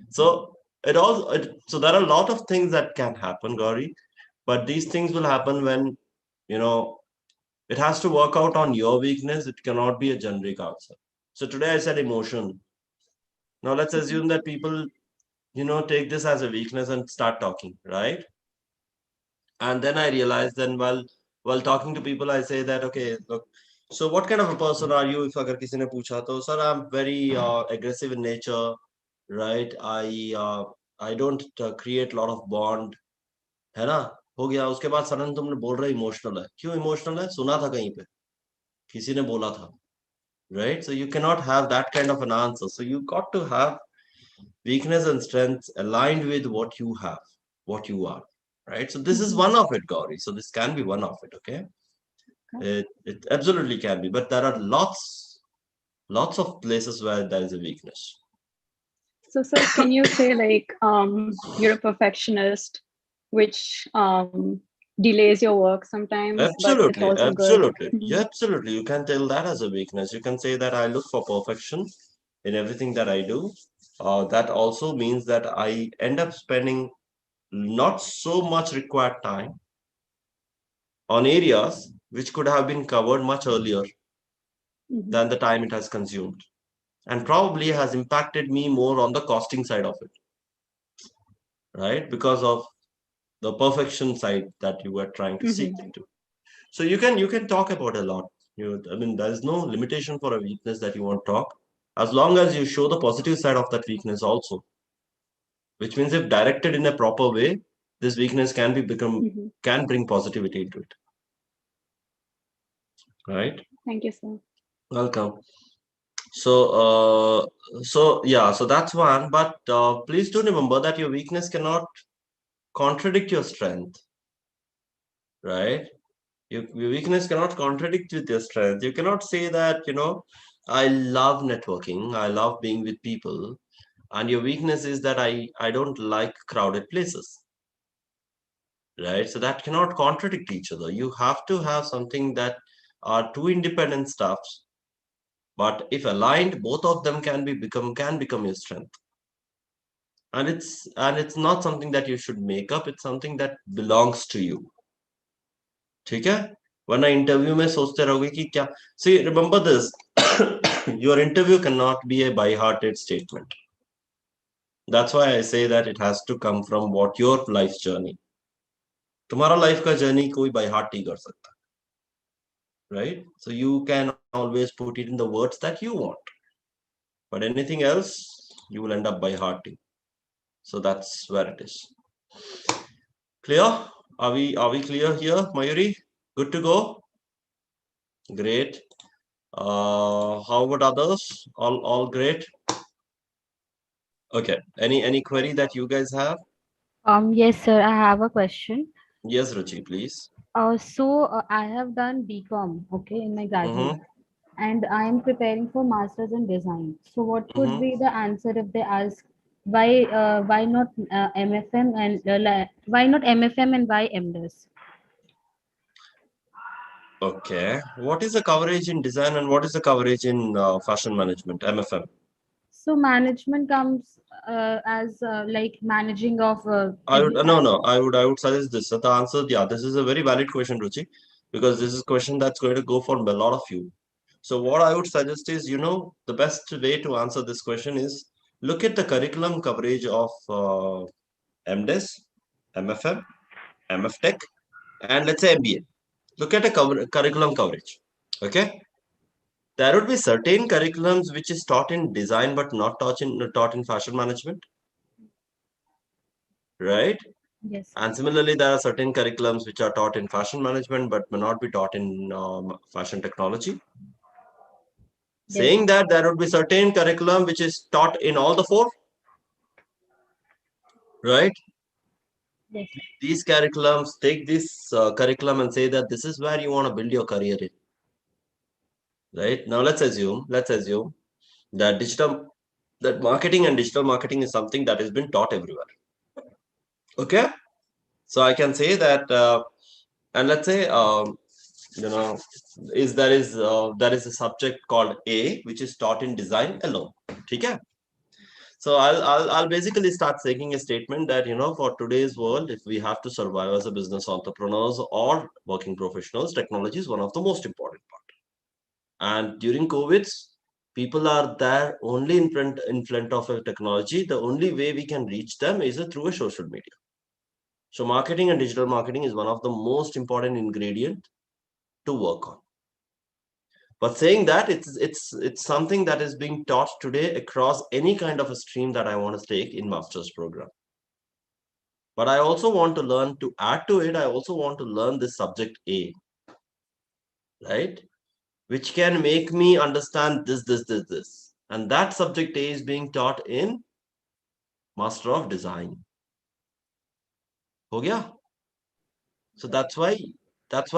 So so there are a lot of things that can happen, Gauri, but these things will happen when you know it has to work out on your weakness. It cannot be a generic answer. So today I said emotion. Now let's assume that people take this as a weakness and start talking, right? And then I realized then while talking to people, I say that okay, look, so what kind of a person are you? If agar kisi ne pucha to sir, I'm very aggressive in nature, right? I don't create a lot of bond, है ना? हो गया उसके बाद sudden तुमने बोल रहे emotional है. क्यों इमोशनल है? सुना था कहीं पे, किसी ने बोला था, right? So you cannot have that kind of an answer. So you got to have weakness and strengths aligned with what you have, what you are, right? So this is one of it, Gauri. So this can be one of it, okay? It absolutely can be, but there are lots of places where there is a weakness. So, sir, can you say like you're a perfectionist, which delays your work sometimes, but it's Absolutely, also good. absolutely. Yeah, absolutely. You can tell that as a weakness. You can say that I look for perfection in everything that I do. That also means that I end up spending not so much required time on areas which could have been covered much earlier than the time it has consumed, and probably has impacted me more on the costing side of it, right? Because of the perfection side that you were trying to seek into. So you can talk about a lot. I mean, there is no limitation for a weakness that you want to talk, as long as you show the positive side of that weakness also. Which means if directed in a proper way, this weakness can bring positivity into it. Right? Thank you, sir. Welcome. So that's one. But please do remember that your weakness cannot contradict your strength, right? Your weakness cannot contradict with your strength. You cannot say that, I love networking, I love being with people, and your weakness is that I don't like crowded places, right? So that cannot contradict each other. You have to have something that are two independent stuffs, but if aligned, both of them can become your strength. And it's not something that you should make up. It's something that belongs to you. ठीक है? वरना interview में सोचते रहोगे कि क्या. See, remember this. Your interview cannot be a by-hearted statement. That's why I say that it has to come from what your life's journey. तुम्हारा life का जर्नी कोई by heart नहीं कर सकता, right? So you can always put it in the words that you want, but anything else you will end up by hearting. So that's where it is. Clear? Are we clear here, Mayuri? Good to go? Great. How about others? All great? Okay. Any query that you guys have? Yes, sir. I have a question. Yes, Ruchi, please. I have done BCom, okay, in my graduate, Mm-hmm. and I am preparing for masters in design. So, what would Mm-hmm. be the answer if they ask why not MFM and why not MFM and why MDes? Okay. What is the coverage in design and what is the coverage in fashion management, MFM? So, management comes as like managing of I would every no. aspect. I would suggest this. So the answer, yeah, this is a very valid question, Ruchi, because this is a question that's going to go for a lot of you. So what I would suggest is, the best way to answer this question is look at the curriculum coverage of MDes, MFM, MF Tech, and let's say MBA. Look at a curriculum coverage. Okay, there would be certain curriculums which is taught in design but not taught in fashion management, right? Yes, And similarly, there are certain curriculums which are taught in fashion management but may not be taught in fashion technology. yes, Saying that there would be certain curriculum which is taught in all the four, right? yes, These curriculums, take this curriculum and say that this is where you want to build your career in, right? Now let's assume that marketing and digital marketing is something that has been taught everywhere. Okay, so I can say that, and let's say, you know, there is a subject called A which is taught in design alone. Okay. So I'll basically start taking a statement that, for today's world, if we have to survive as a business entrepreneurs or working professionals, technology is one of the most important part. And during COVID, people are there only in front of a technology. The only way we can reach them is through a social media. So marketing and digital marketing is one of the most important ingredient to work on. But saying that, it's something that is being taught today across any kind of a stream that I want to take in master's program. But I also want to learn, to add to it, I also want to learn this subject A, right? Which can make me understand this. And that subject A is being taught in Master of Design. Ho gaya? So that's why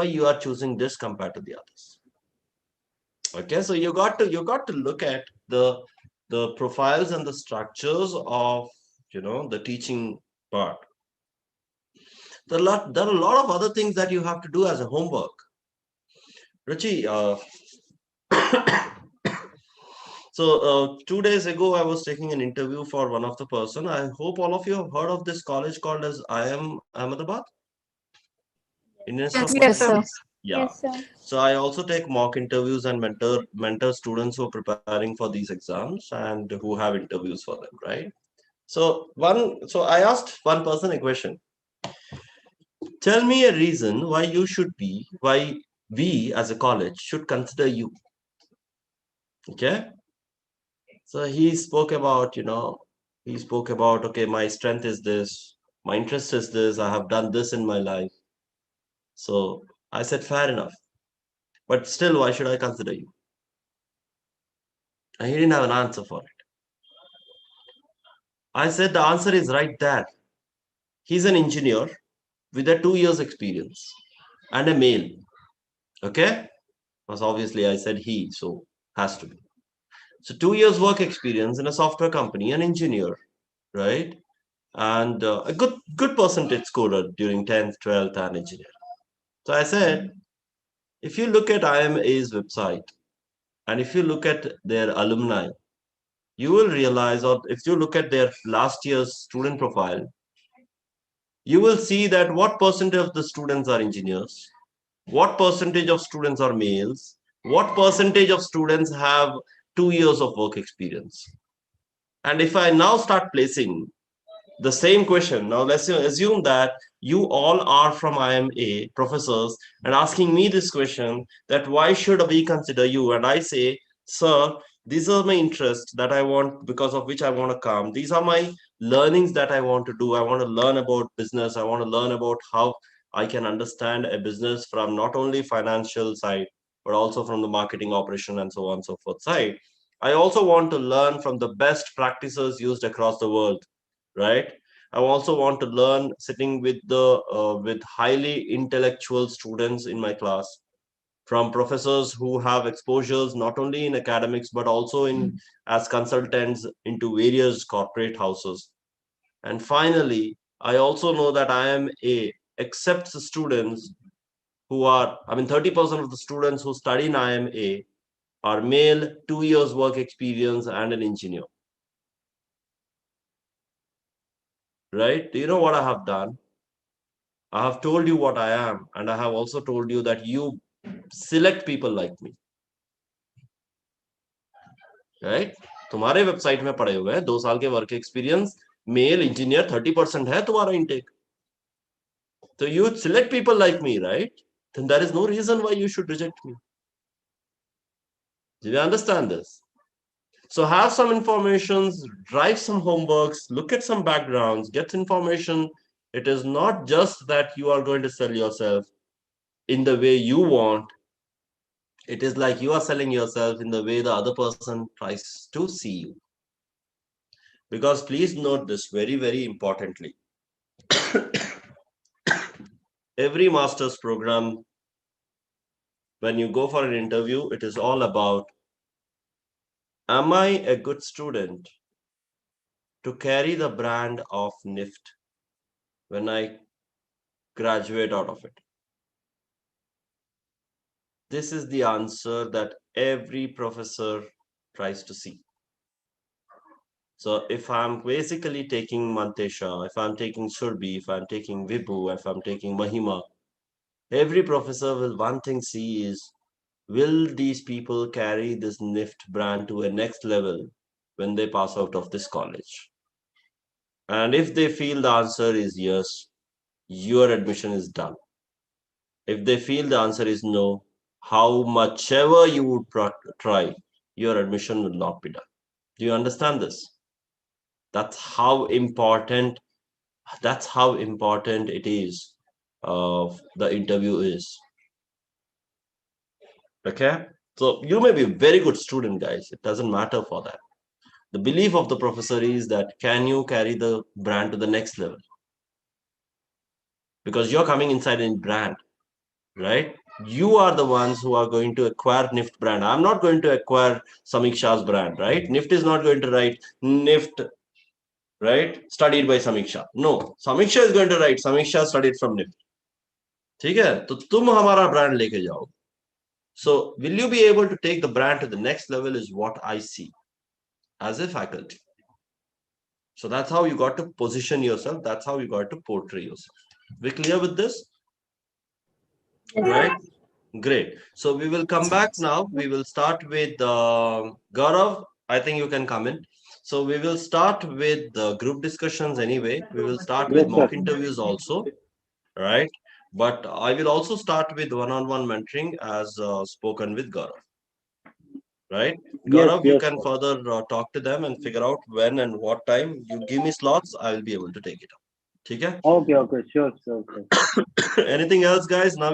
you are choosing this compared to the others. Okay, so you got to look at the profiles and the structures of the teaching part. There are a lot of other things that you have to do as a homework. Ruchi, so 2 days ago, I was taking an interview for one of the person. I hope all of you have heard of this college called as IIM Ahmedabad, Indian Institute of Yes, Yes, yes, yes. sir. Management. sir. Yeah. Yes, sir. So I also take mock interviews and mentor students who are preparing for these exams and who have interviews for them, right? So I asked one person a question. Tell me a reason why we as a college should consider you. Okay. So he spoke about, okay, my strength is this, my interest is this, I have done this in my life. So I said, fair enough. But still, why should I consider you? And he didn't have an answer for it. I said the answer is right there. He's an engineer with a 2 years experience and a male. Okay? Because obviously I said he, so has to be. So 2 years work experience in a software company, an engineer, right? And a good percentage scorer during 10th, 12th, and engineering. So I said, if you look at IMA's website and if you look at their alumni, you will realize, or if you look at their last year's student profile, you will see that what percentage of the students are engineers, what percentage of students are males, what percentage of students have 2 years of work experience. And if I now start placing the same question, now let's assume that you all are from IMA professors and asking me this question, that why should we consider you? And I say, sir, these are my interests that I want, because of which I want to come. These are my learnings that I want to do. I want to learn about business. I want to learn about how I can understand a business from not only financial side, but also from the marketing operation and so on and so forth side. I also want to learn from the best practices used across the world, right? I also want to learn sitting with with highly intellectual students in my class, from professors who have exposures not only in academics but also in as consultants into various corporate houses. And finally, I also know that IMA accepts students who are, I mean, 30% of the students who study in IMA are male, 2 years work experience, and an engineer. Right? Do you know what I have done? I have told you what I am, and I have also told you that you select people like me. Right? तुम्हारे website में पड़े हुए हैं 2 साल के work experience, mail engineer 30% है तुम्हारा intake. So you select people like me, right? Then there is no reason why you should reject me. Do you understand this? So have some informations, drive some homeworks, look at some backgrounds, get information. It is not just that you are going to sell yourself in the way you want. It is like you are selling yourself in the way the other person tries to see you. Because please note this very, very importantly. Every master's program, when you go for an interview, it is all about, am I a good student to carry the brand of Nift when I graduate out of it? This is the answer that every professor tries to see. So if I'm basically taking Mantesha, if I'm taking Surbi, if I'm taking Vibhu, if I'm taking Mahima, every professor will one thing see is, will these people carry this Nift brand to a next level when they pass out of this college? And if they feel the answer is yes, your admission is done. If they feel the answer is no, how much ever you would try, your admission will not be done. Do you understand this? That's how important. That's how important it is. The interview is. Okay. So you may be a very good student, guys. It doesn't matter for that. The belief of the professor is that can you carry the brand to the next level? Because you're coming inside a brand, right? You are the ones who are going to acquire Nift brand. I'm not going to acquire Samiksha's brand, right? Nift is not going to write Nift, right? Studied by Samiksha. No, Samiksha is going to write Samiksha studied from Nift. ठीक है? तो तुम हमारा brand लेके जाओ. So will you be able to take the brand to the next level is what I see as a faculty. So that's how you got to position yourself. That's how you got to portray yourself. We clear with this? Right? Great. So we will come back now. We will start with Gaurav. I think you can come in. So we will start with the group discussions anyway. We will start with mock interviews also, right? But I will also start with one-on-one mentoring as spoken with Gaurav, right? Gaurav, you can further talk to them and figure out when and what time. You give me slots, I will be able to take it up. Okay? Okay, sure. Anything else, guys? Now